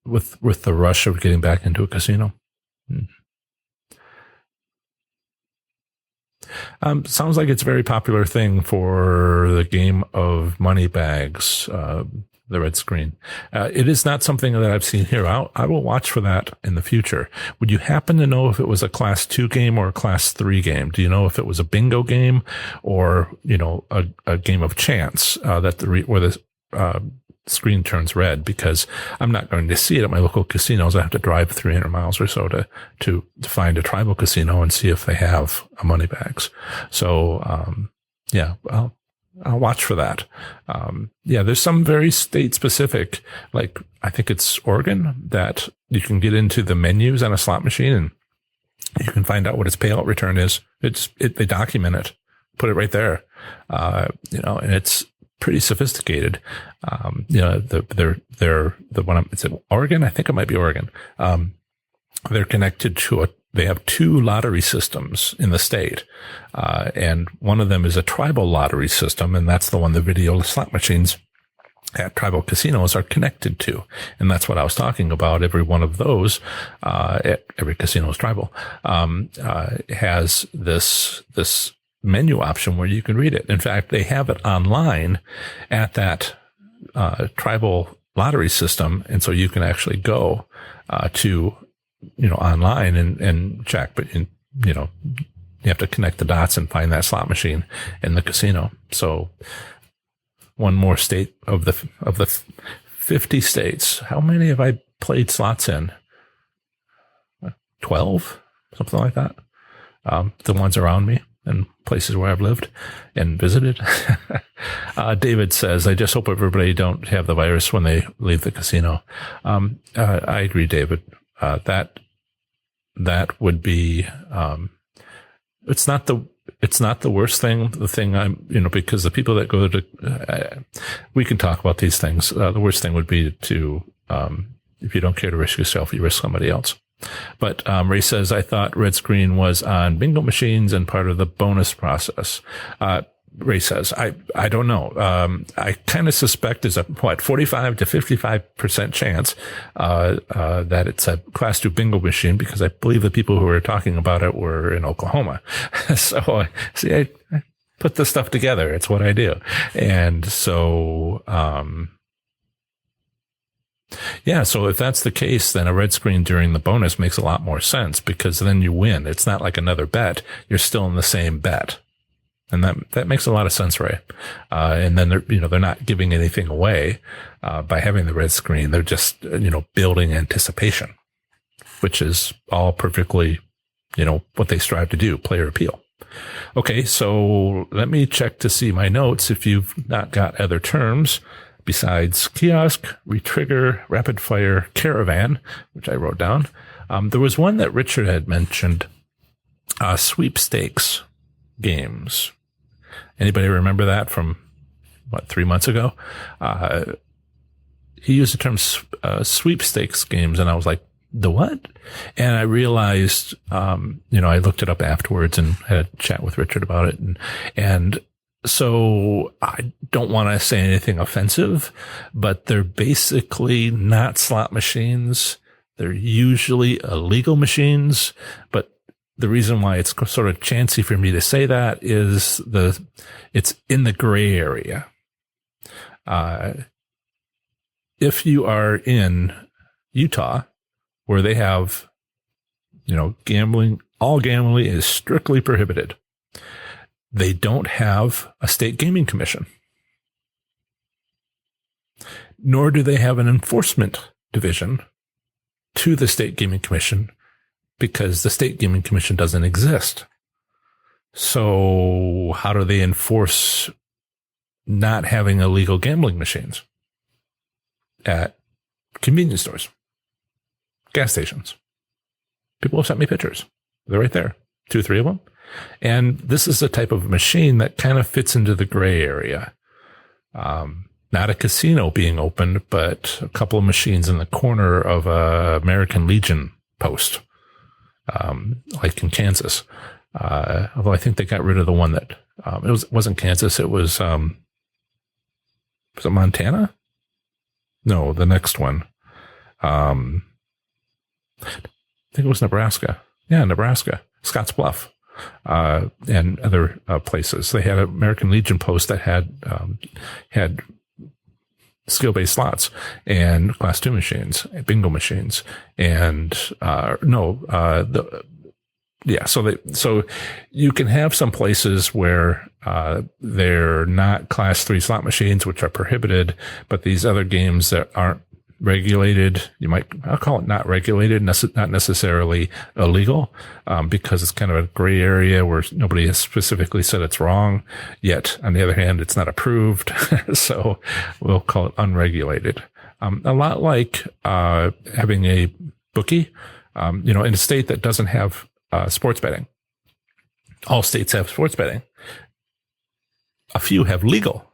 with the rush of getting back into a casino. Sounds like it's a very popular thing for the game of money bags, the red screen. It is not something that I've seen here. I will watch for that in the future. Would you happen to know if it was a class 2 game or a class 3 game? Do you know if it was a bingo game or, a game of chance, where the screen turns red? Because I'm not going to see it at my local casinos. I have to drive 300 miles or so to find a tribal casino and see if they have money bags. So, I'll watch for that. There's some very state specific, like I think it's Oregon, that you can get into the menus on a slot machine and you can find out what its payout return is. They document it, put it right there. And it's pretty sophisticated. They're the one, is it Oregon? I think it might be Oregon. They're connected to they have 2 lottery systems in the state. And one of them is a tribal lottery system. And that's the one the video slot machines at tribal casinos are connected to. And that's what I was talking about. Every one of those, every casino is tribal, has this menu option where you can read it. In fact, they have it online at that, tribal lottery system. And so you can actually go, to, online and check, but you have to connect the dots and find that slot machine in the casino. So one more state of the 50 states. How many have I played slots in? 12, something like that. The ones around me and places where I've lived and visited. David says, I just hope everybody don't have the virus when they leave the casino. I agree, David. That would be, it's not the worst thing. The thing because the people that go to, we can talk about these things. The worst thing would be to, if you don't care to risk yourself, you risk somebody else. But, Ray says, I thought red screen was on bingo machines and part of the bonus process. Ray says, I don't know. I kind of suspect there's a 45 to 55% chance, that it's a class 2 bingo machine, because I believe the people who were talking about it were in Oklahoma. So I put this stuff together. It's what I do. And so, so if that's the case, then a red screen during the bonus makes a lot more sense, because then you win. It's not like another bet. You're still in the same bet. And that makes a lot of sense, Ray. And then they're not giving anything away, by having the red screen. They're just, building anticipation, which is all perfectly, what they strive to do, player appeal. Okay. So let me check to see my notes. If you've not got other terms besides kiosk, retrigger, rapid fire, caravan, which I wrote down. There was one that Richard had mentioned, sweepstakes games. Anybody remember that from 3 months ago? He used the term sweepstakes games, and I was like, The what? And I realized, I looked it up afterwards and had a chat with Richard about it. And so I don't want to say anything offensive, but they're basically not slot machines. They're usually illegal machines, but the reason why it's sort of chancy for me to say that is it's in the gray area. If you are in Utah, where they have, gambling, all gambling is strictly prohibited. They don't have a state gaming commission, nor do they have an enforcement division to the state gaming commission, because the state gaming commission doesn't exist. So how do they enforce not having illegal gambling machines at convenience stores, gas stations? People have sent me pictures. They're right there. 2, 3 of them. And this is a type of machine that kind of fits into the gray area. Not a casino being opened, but a couple of machines in the corner of a American Legion post, like in Kansas. Although I think they got rid of the one that, it wasn't Kansas. It was it Montana? No, the next one. I think it was Nebraska. Yeah, Nebraska, Scotts Bluff, and other places. They had an American Legion post that had skill-based slots and class 2 machines, bingo machines, and so you can have some places where they're not class 3 slot machines, which are prohibited, but these other games that aren't regulated, I'll call it not regulated, not necessarily illegal, because it's kind of a gray area where nobody has specifically said it's wrong. Yet, on the other hand, it's not approved. So we'll call it unregulated. A lot like, having a bookie, in a state that doesn't have, sports betting. All states have sports betting. A few have legal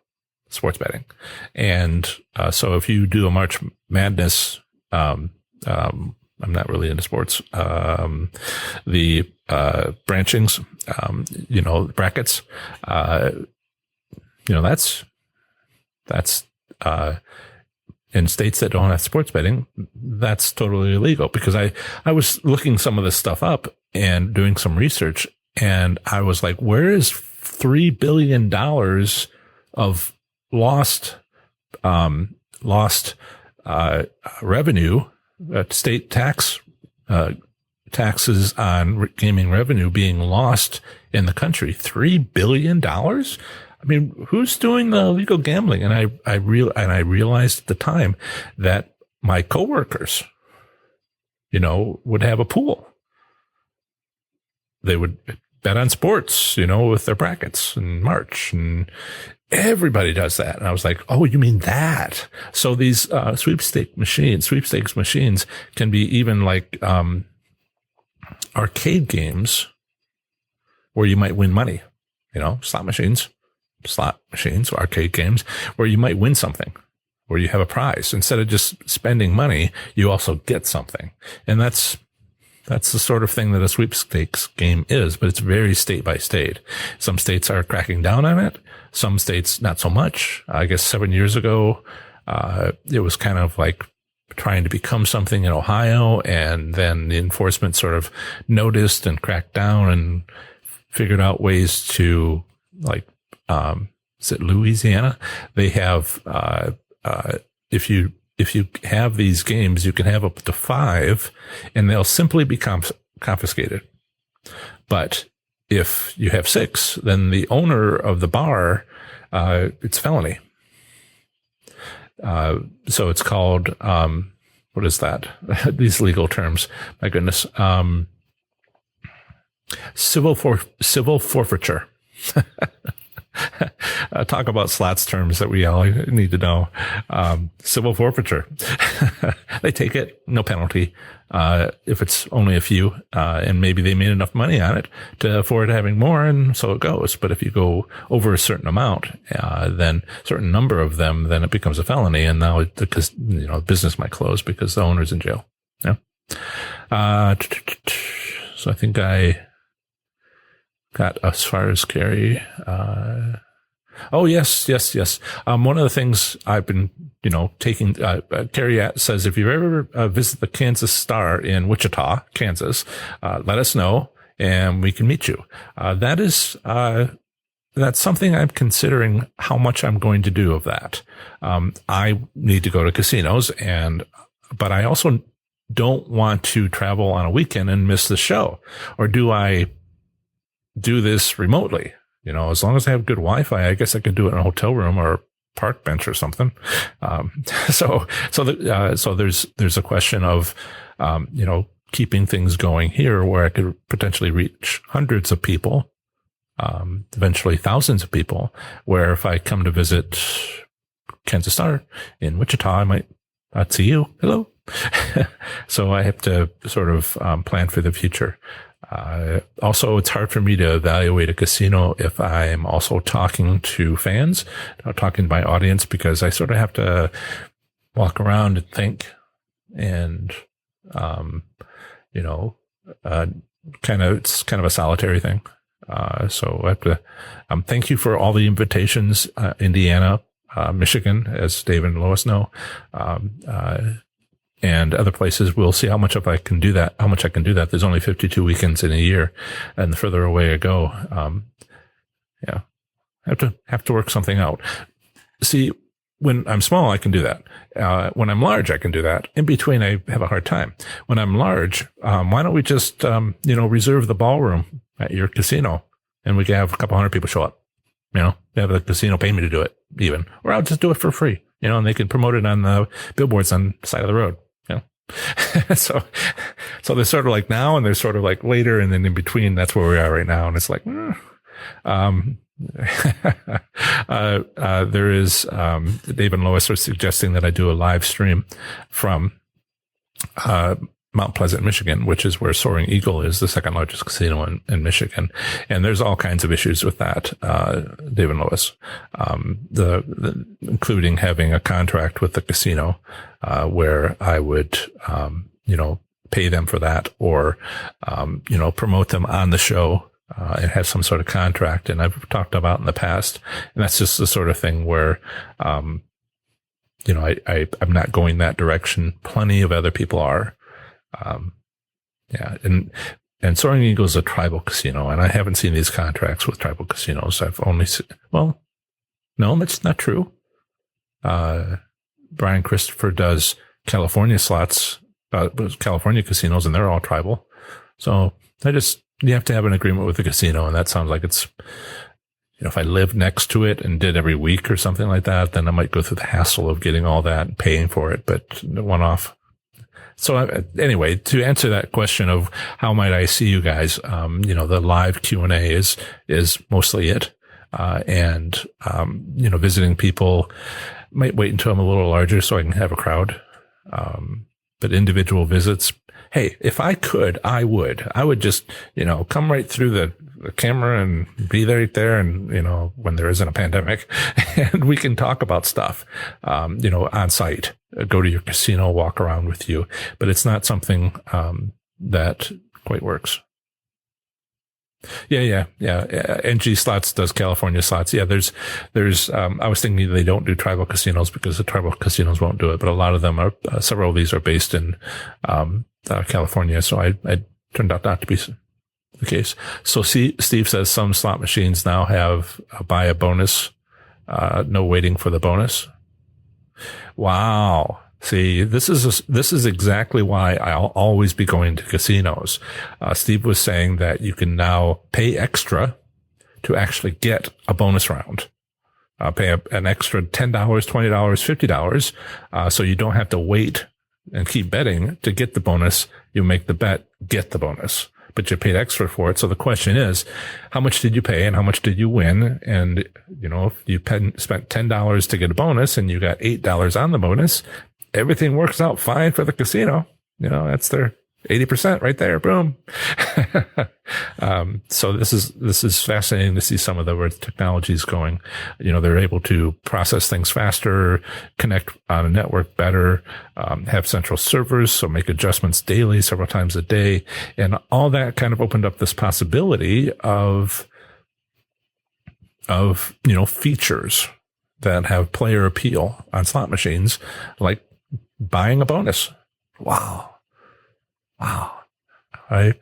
sports betting. And so if you do a March Madness, I'm not really into sports, the branchings, brackets, that's in states that don't have sports betting, that's totally illegal. Because I was looking some of this stuff up and doing some research, and I was like, where is $3 billion of lost revenue, state taxes on gaming revenue being lost in the country? $3 billion? I mean, who's doing the illegal gambling? And I realized at the time that my coworkers, would have a pool. They would bet on sports, with their brackets in March, and everybody does that. And I was like, oh, you mean that? So these, sweepstakes machines can be even like, arcade games where you might win money, slot machines, arcade games where you might win something, where you have a prize. Instead of just spending money, you also get something. And that's the sort of thing that a sweepstakes game is, but it's very state by state. Some states are cracking down on it. Some states, not so much. I guess 7 years ago, it was kind of like trying to become something in Ohio. And then the enforcement sort of noticed and cracked down and figured out ways to, like, is it Louisiana? They have, if you have these games, you can have up to 5 and they'll simply be confiscated. But if you have 6, then the owner of the bar, it's felony. So it's called, what is that? These legal terms. My goodness. Civil forfeiture. Talk about slots terms that we all need to know. Civil forfeiture. They take it, no penalty. If it's only a few, and maybe they made enough money on it to afford having more, and so it goes. But if you go over a certain amount, then a certain number of them, then it becomes a felony, and now the business might close because the owner's in jail. Yeah. So I think I got as far as Carrie. Oh, yes. One of the things I've been, taking, Carrie says, if you ever visit the Kansas Star in Wichita, Kansas, let us know and we can meet you. That's something I'm considering how much I'm going to do of that. I need to go to casinos but I also don't want to travel on a weekend and miss the show. Or do I do this remotely? As long as I have good Wi-Fi, I guess I could do it in a hotel room or a park bench or something. So there's a question of, keeping things going here where I could potentially reach hundreds of people, eventually thousands of people, where if I come to visit Kansas Star in Wichita, I might not see you. Hello. So I have to sort of plan for the future. Also, it's hard for me to evaluate a casino if I'm also talking to fans, talking to my audience, because I sort of have to walk around and think and, it's kind of a solitary thing. So I have to, thank you for all the invitations, Indiana, Michigan, as Dave and Lois know, and other places. We'll see how much I can do that. There's only 52 weekends in a year, and the further away I go, have to work something out. See, when I'm small, I can do that. When I'm large, I can do that. In between, I have a hard time. When I'm large, why don't we just, reserve the ballroom at your casino, and we can have a couple hundred people show up. Have the casino pay me to do it, even, or I'll just do it for free. And they can promote it on the billboards on the side of the road. So they're sort of like now, and they're sort of like later, and then in between, that's where we are right now. And it's like, there is, Dave and Lois are suggesting that I do a live stream from, Mount Pleasant, Michigan, which is where Soaring Eagle is, the second largest casino in Michigan. And there's all kinds of issues with that, Dave and Lois, including having a contract with the casino, where I would, pay them for that, or, promote them on the show, and have some sort of contract. And I've talked about in the past, and that's just the sort of thing where, I'm not going that direction. Plenty of other people are. And Soaring Eagle is a tribal casino, and I haven't seen these contracts with tribal casinos. I've only seen, no, that's not true. Brian Christopher does California slots, California casinos, and they're all tribal. So you have to have an agreement with the casino, and that sounds like it's, if I lived next to it and did every week or something like that, then I might go through the hassle of getting all that and paying for it, but one off. So anyway, to answer that question of how might I see you guys, the live Q&A is mostly it. Visiting people, might wait until I'm a little larger so I can have a crowd. But individual visits, hey, if I could, I would just, come right through the camera and be right there. And, when there isn't a pandemic, and we can talk about stuff, on site, go to your casino, walk around with you, but it's not something, that quite works. Yeah. NG Slots does California slots. Yeah, there's, I was thinking they don't do tribal casinos because the tribal casinos won't do it, but a lot of them are, several of these are based in, California. So I turned out not to be the case. So Steve says some slot machines now have buy a bonus, no waiting for the bonus. Wow. See, this is exactly why I'll always be going to casinos. Steve was saying that you can now pay extra to actually get a bonus round. Pay an extra $10, $20, $50. So you don't have to wait and keep betting to get the bonus. You make the bet, get the bonus, but you paid extra for it. So the question is, how much did you pay and how much did you win? And, if you spent $10 to get a bonus and you got $8 on the bonus, everything works out fine for the casino. That's their 80% right there. Boom. So this is fascinating to see some of the where technologies going. They're able to process things faster, connect on a network better, have central servers, so make adjustments daily, several times a day. And all that kind of opened up this possibility of features that have player appeal on slot machines, like buying a bonus. Wow. I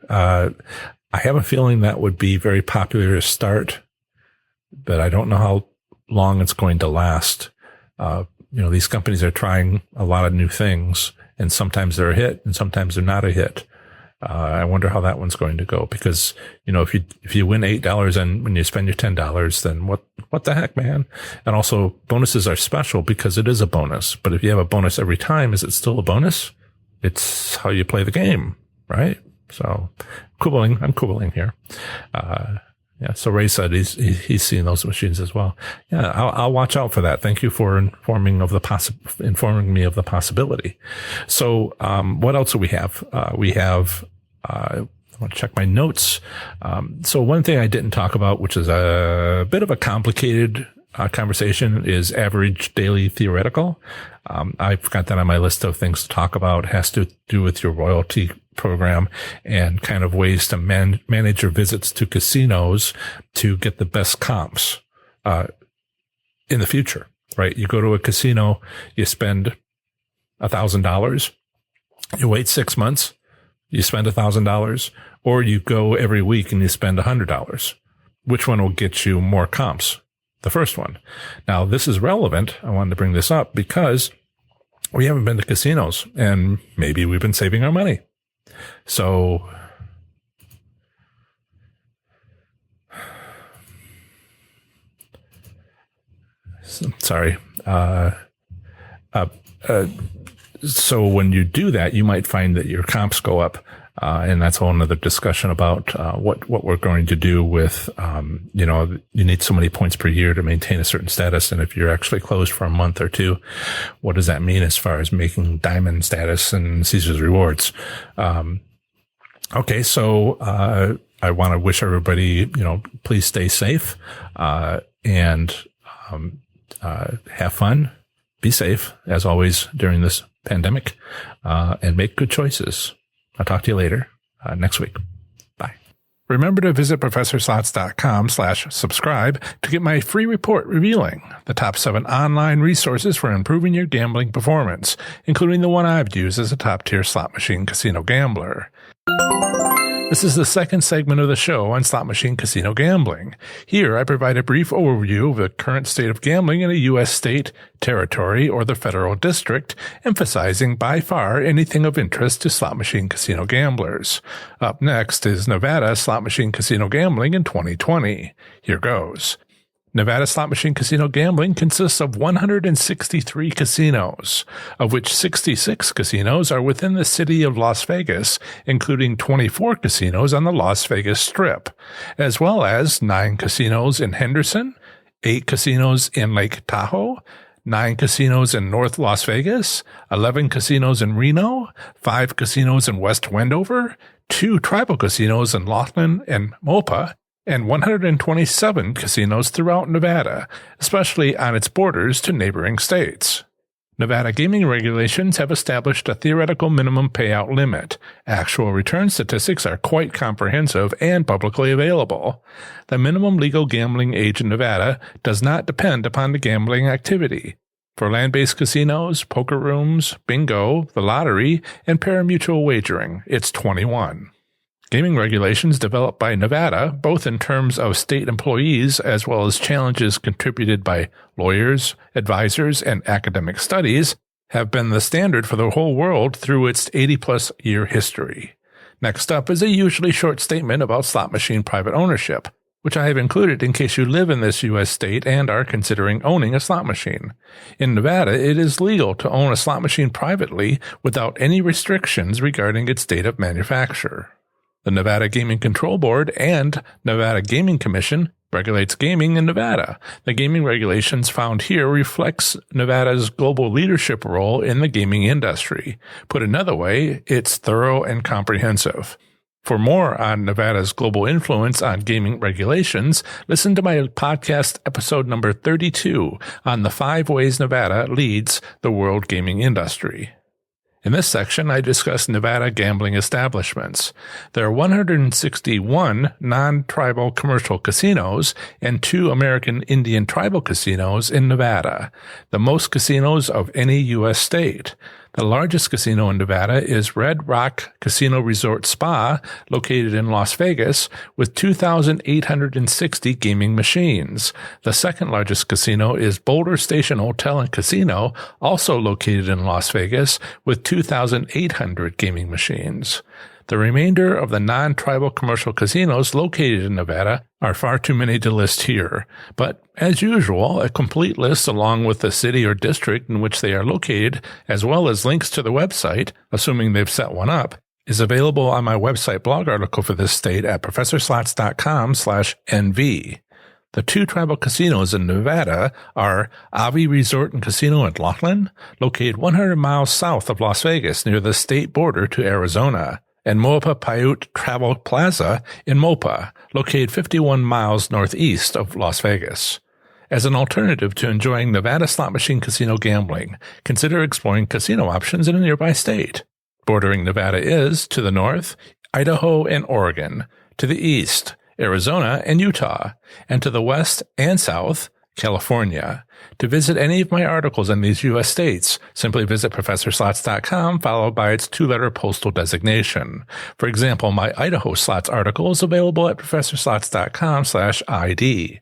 have a feeling that would be very popular to start, but I don't know how long it's going to last. These companies are trying a lot of new things, and sometimes they're a hit and sometimes they're not a hit. I wonder how that one's going to go, because, if you win $8 and when you spend your $10, then what the heck, man? And also bonuses are special because it is a bonus. But if you have a bonus every time, is it still a bonus? It's how you play the game, right? So I'm quibbling here. So Ray said he's seen those machines as well. Yeah, I'll watch out for that. Thank you for informing me of the possibility. So, what else do we have? I want to check my notes. So one thing I didn't talk about, which is a bit of a complicated conversation, is average daily theoretical. I've got that on my list of things to talk about. It has to do with your royalty program and kind of ways to manage your visits to casinos to get the best comps in the future, right? You go to a casino, you spend $1,000, you wait 6 months, you spend $1,000, or you go every week and you spend $100. Which one will get you more comps? The first one. Now, this is relevant. I wanted to bring this up because we haven't been to casinos and maybe we've been saving our money. So, sorry. So when you do that, you might find that your comps go up. And that's a whole nother discussion about what we're going to do with, you need so many points per year to maintain a certain status. And if you're actually closed for a month or two, what does that mean as far as making diamond status and Caesar's rewards? Okay. So, I want to wish everybody, please stay safe, and have fun, be safe as always during this pandemic, and make good choices. I'll talk to you later next week. Bye. Remember to visit ProfessorSlots.com/subscribe to get my free report revealing the top 7 online resources for improving your gambling performance, including the one I've used as a top-tier slot machine casino gambler. This is the second segment of the show on slot machine casino gambling. Here, I provide a brief overview of the current state of gambling in a U.S. state, territory, or the federal district, emphasizing by far anything of interest to slot machine casino gamblers. Up next is Nevada slot machine casino gambling in 2020. Here goes. Nevada slot machine casino gambling consists of 163 casinos, of which 66 casinos are within the city of Las Vegas, including 24 casinos on the Las Vegas Strip, as well as 9 casinos in Henderson, 8 casinos in Lake Tahoe, 9 casinos in North Las Vegas, 11 casinos in Reno, 5 casinos in West Wendover, 2 tribal casinos in Laughlin and Mopa, and 127 casinos throughout Nevada, especially on its borders to neighboring states. Nevada gaming regulations have established a theoretical minimum payout limit. Actual return statistics are quite comprehensive and publicly available. The minimum legal gambling age in Nevada does not depend upon the gambling activity. For land-based casinos, poker rooms, bingo, the lottery, and pari-mutuel wagering, it's 21. Gaming regulations developed by Nevada, both in terms of state employees as well as challenges contributed by lawyers, advisors, and academic studies, have been the standard for the whole world through its 80-plus year history. Next up is a usually short statement about slot machine private ownership, which I have included in case you live in this U.S. state and are considering owning a slot machine. In Nevada, it is legal to own a slot machine privately without any restrictions regarding its date of manufacture. The Nevada Gaming Control Board and Nevada Gaming Commission regulates gaming in Nevada. The gaming regulations found here reflects Nevada's global leadership role in the gaming industry. Put another way, it's thorough and comprehensive. For more on Nevada's global influence on gaming regulations, listen to my podcast episode number 32 on the 5 ways Nevada leads the world gaming industry. In this section, I discuss Nevada gambling establishments. There are 161 non-tribal commercial casinos and 2 American Indian tribal casinos in Nevada, the most casinos of any U.S. state. The largest casino in Nevada is Red Rock Casino Resort Spa, located in Las Vegas, with 2,860 gaming machines. The second largest casino is Boulder Station Hotel and Casino, also located in Las Vegas, with 2,800 gaming machines. The remainder of the non-tribal commercial casinos located in Nevada are far too many to list here. But, as usual, a complete list along with the city or district in which they are located, as well as links to the website, assuming they've set one up, is available on my website blog article for this state at professorslots.com/NV. The 2 tribal casinos in Nevada are Avi Resort and Casino in Laughlin, located 100 miles south of Las Vegas near the state border to Arizona, and Mopa Paiute Travel Plaza in Mopa, located 51 miles northeast of Las Vegas. As an alternative to enjoying Nevada slot machine casino gambling, consider exploring casino options in a nearby state. Bordering Nevada is, to the north, Idaho and Oregon, to the east, Arizona and Utah, and to the west and south, California. To visit any of my articles in these U.S. states, simply visit ProfessorSlots.com, followed by its 2-letter postal designation. For example, my Idaho Slots article is available at ProfessorSlots.com/ID.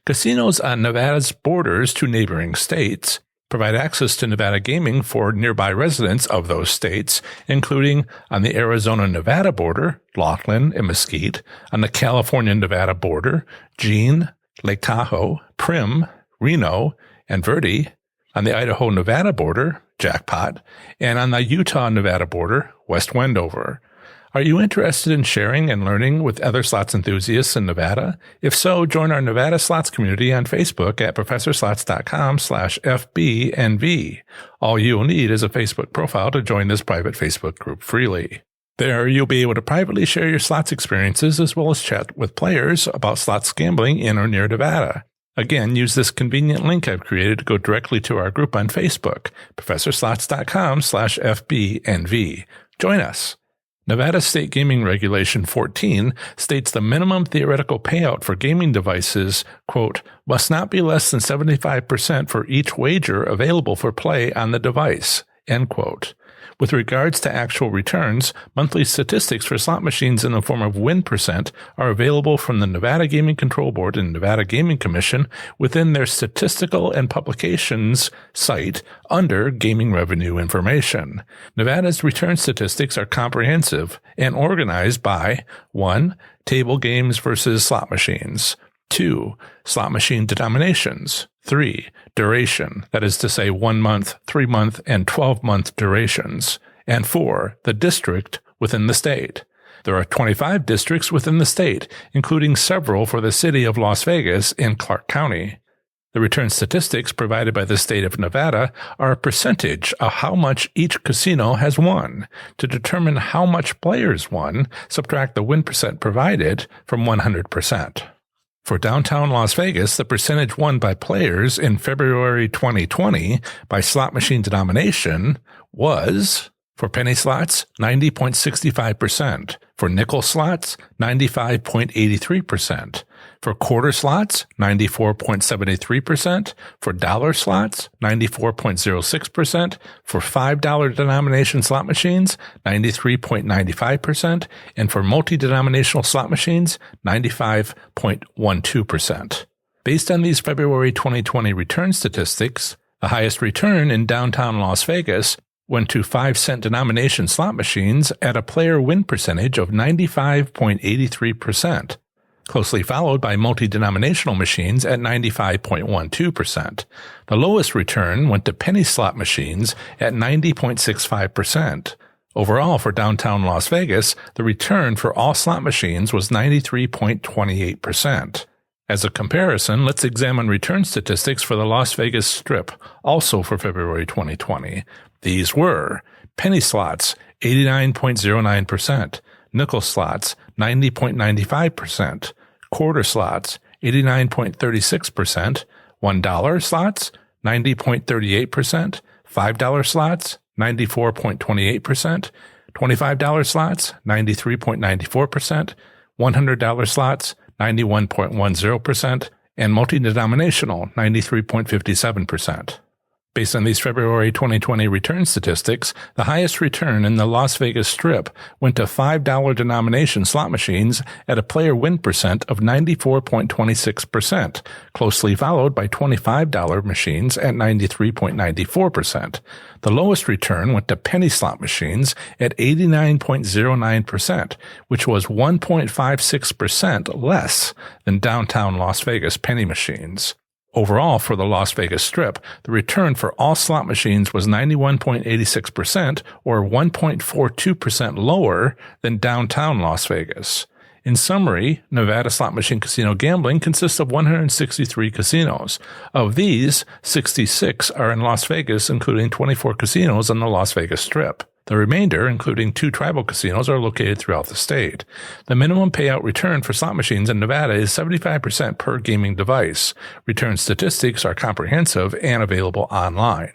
Casinos on Nevada's borders to neighboring states provide access to Nevada gaming for nearby residents of those states, including on the Arizona-Nevada border, Laughlin and Mesquite, on the California-Nevada border, Jean, Lake Tahoe, Primm, Reno, and Verde, on the Idaho-Nevada border, Jackpot, and on the Utah-Nevada border, West Wendover. Are you interested in sharing and learning with other slots enthusiasts in Nevada? If so, join our Nevada Slots community on Facebook at ProfessorSlots.com/FBNV. All you'll need is a Facebook profile to join this private Facebook group freely. There, you'll be able to privately share your slots experiences as well as chat with players about slots gambling in or near Nevada. Again, use this convenient link I've created to go directly to our group on Facebook, ProfessorSlots.com/FBNV. Join us. Nevada State Gaming Regulation 14 states the minimum theoretical payout for gaming devices, quote, must not be less than 75% for each wager available for play on the device, end quote. With regards to actual returns, monthly statistics for slot machines in the form of win percent are available from the Nevada Gaming Control Board and Nevada Gaming Commission within their statistical and publications site under Gaming Revenue Information. Nevada's return statistics are comprehensive and organized by 1. Table games versus slot machines. 2. Slot machine denominations. 3. Duration, that is to say 1 month, 3 month, and 12-month durations. And 4. The district within the state. There are 25 districts within the state, including several for the city of Las Vegas in Clark County. The return statistics provided by the state of Nevada are a percentage of how much each casino has won. To determine how much players won, subtract the win percent provided from 100%. For downtown Las Vegas, the percentage won by players in February 2020 by slot machine denomination was, for penny slots, 90.65%. For nickel slots, 95.83%. For quarter slots, 94.73%. For dollar slots, 94.06%. For $5 denomination slot machines, 93.95%. And for multi-denominational slot machines, 95.12%. Based on these February 2020 return statistics, the highest return in downtown Las Vegas went to 5-cent denomination slot machines at a player win percentage of 95.83%, closely followed by multi-denominational machines at 95.12%. The lowest return went to penny slot machines at 90.65%. Overall, for downtown Las Vegas, the return for all slot machines was 93.28%. As a comparison, let's examine return statistics for the Las Vegas Strip, also for February 2020. These were penny slots, 89.09%, nickel slots, 90.95%, quarter slots, 89.36%, $1 slots, 90.38%, $5 slots, 94.28%, $25 slots, 93.94%, $100 slots, 91.10%, and multi-denominational, 93.57%. Based on these February 2020 return statistics, the highest return in the Las Vegas Strip went to $5 denomination slot machines at a player win percent of 94.26%, closely followed by $25 machines at 93.94%. The lowest return went to penny slot machines at 89.09%, which was 1.56% less than downtown Las Vegas penny machines. Overall, for the Las Vegas Strip, the return for all slot machines was 91.86%, or 1.42% lower than downtown Las Vegas. In summary, Nevada slot machine casino gambling consists of 163 casinos. Of these, 66 are in Las Vegas, including 24 casinos on the Las Vegas Strip. The remainder, including 2 tribal casinos, are located throughout the state. The minimum payout return for slot machines in Nevada is 75% per gaming device. Return statistics are comprehensive and available online.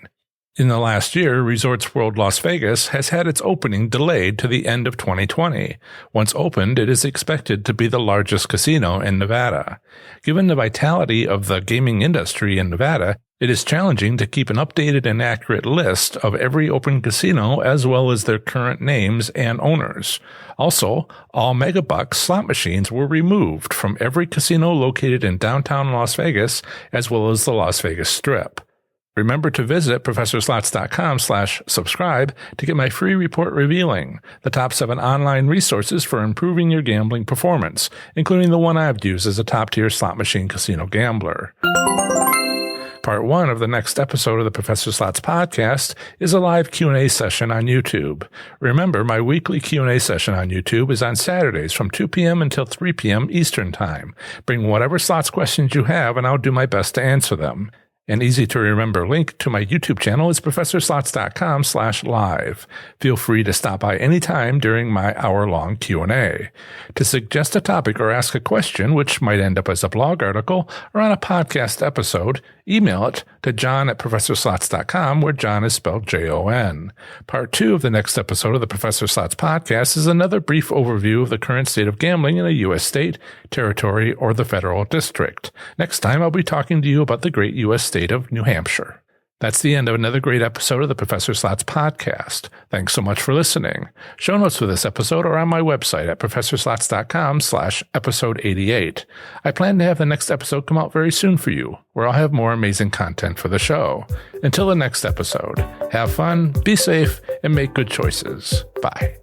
In the last year, Resorts World Las Vegas has had its opening delayed to the end of 2020. Once opened, it is expected to be the largest casino in Nevada. Given the vitality of the gaming industry in Nevada, it is challenging to keep an updated and accurate list of every open casino as well as their current names and owners. Also, all Megabucks slot machines were removed from every casino located in downtown Las Vegas as well as the Las Vegas Strip. Remember to visit ProfessorSlots.com/subscribe to get my free report revealing the top 7 online resources for improving your gambling performance, including the one I've used as a top-tier slot machine casino gambler. Part 1 of the next episode of the Professor Slots podcast is a live Q&A session on YouTube. Remember, my weekly Q&A session on YouTube is on Saturdays from 2 p.m. until 3 p.m. Eastern Time. Bring whatever slots questions you have, and I'll do my best to answer them. An easy-to-remember link to my YouTube channel is ProfessorSlots.com/live. Feel free to stop by anytime during my hour-long Q&A. To suggest a topic or ask a question, which might end up as a blog article or on a podcast episode, email it to john@ProfessorSlots.com, where John is spelled Jon. Part 2 of the next episode of the Professor Slots podcast is another brief overview of the current state of gambling in a U.S. state, territory, or the federal district. Next time, I'll be talking to you about the great U.S. state of New Hampshire. That's the end of another great episode of the Professor Slots podcast. Thanks so much for listening. Show notes for this episode are on my website at ProfessorSlots.com/episode 88. I plan to have the next episode come out very soon for you, where I'll have more amazing content for the show. Until the next episode, have fun, be safe, and make good choices. Bye.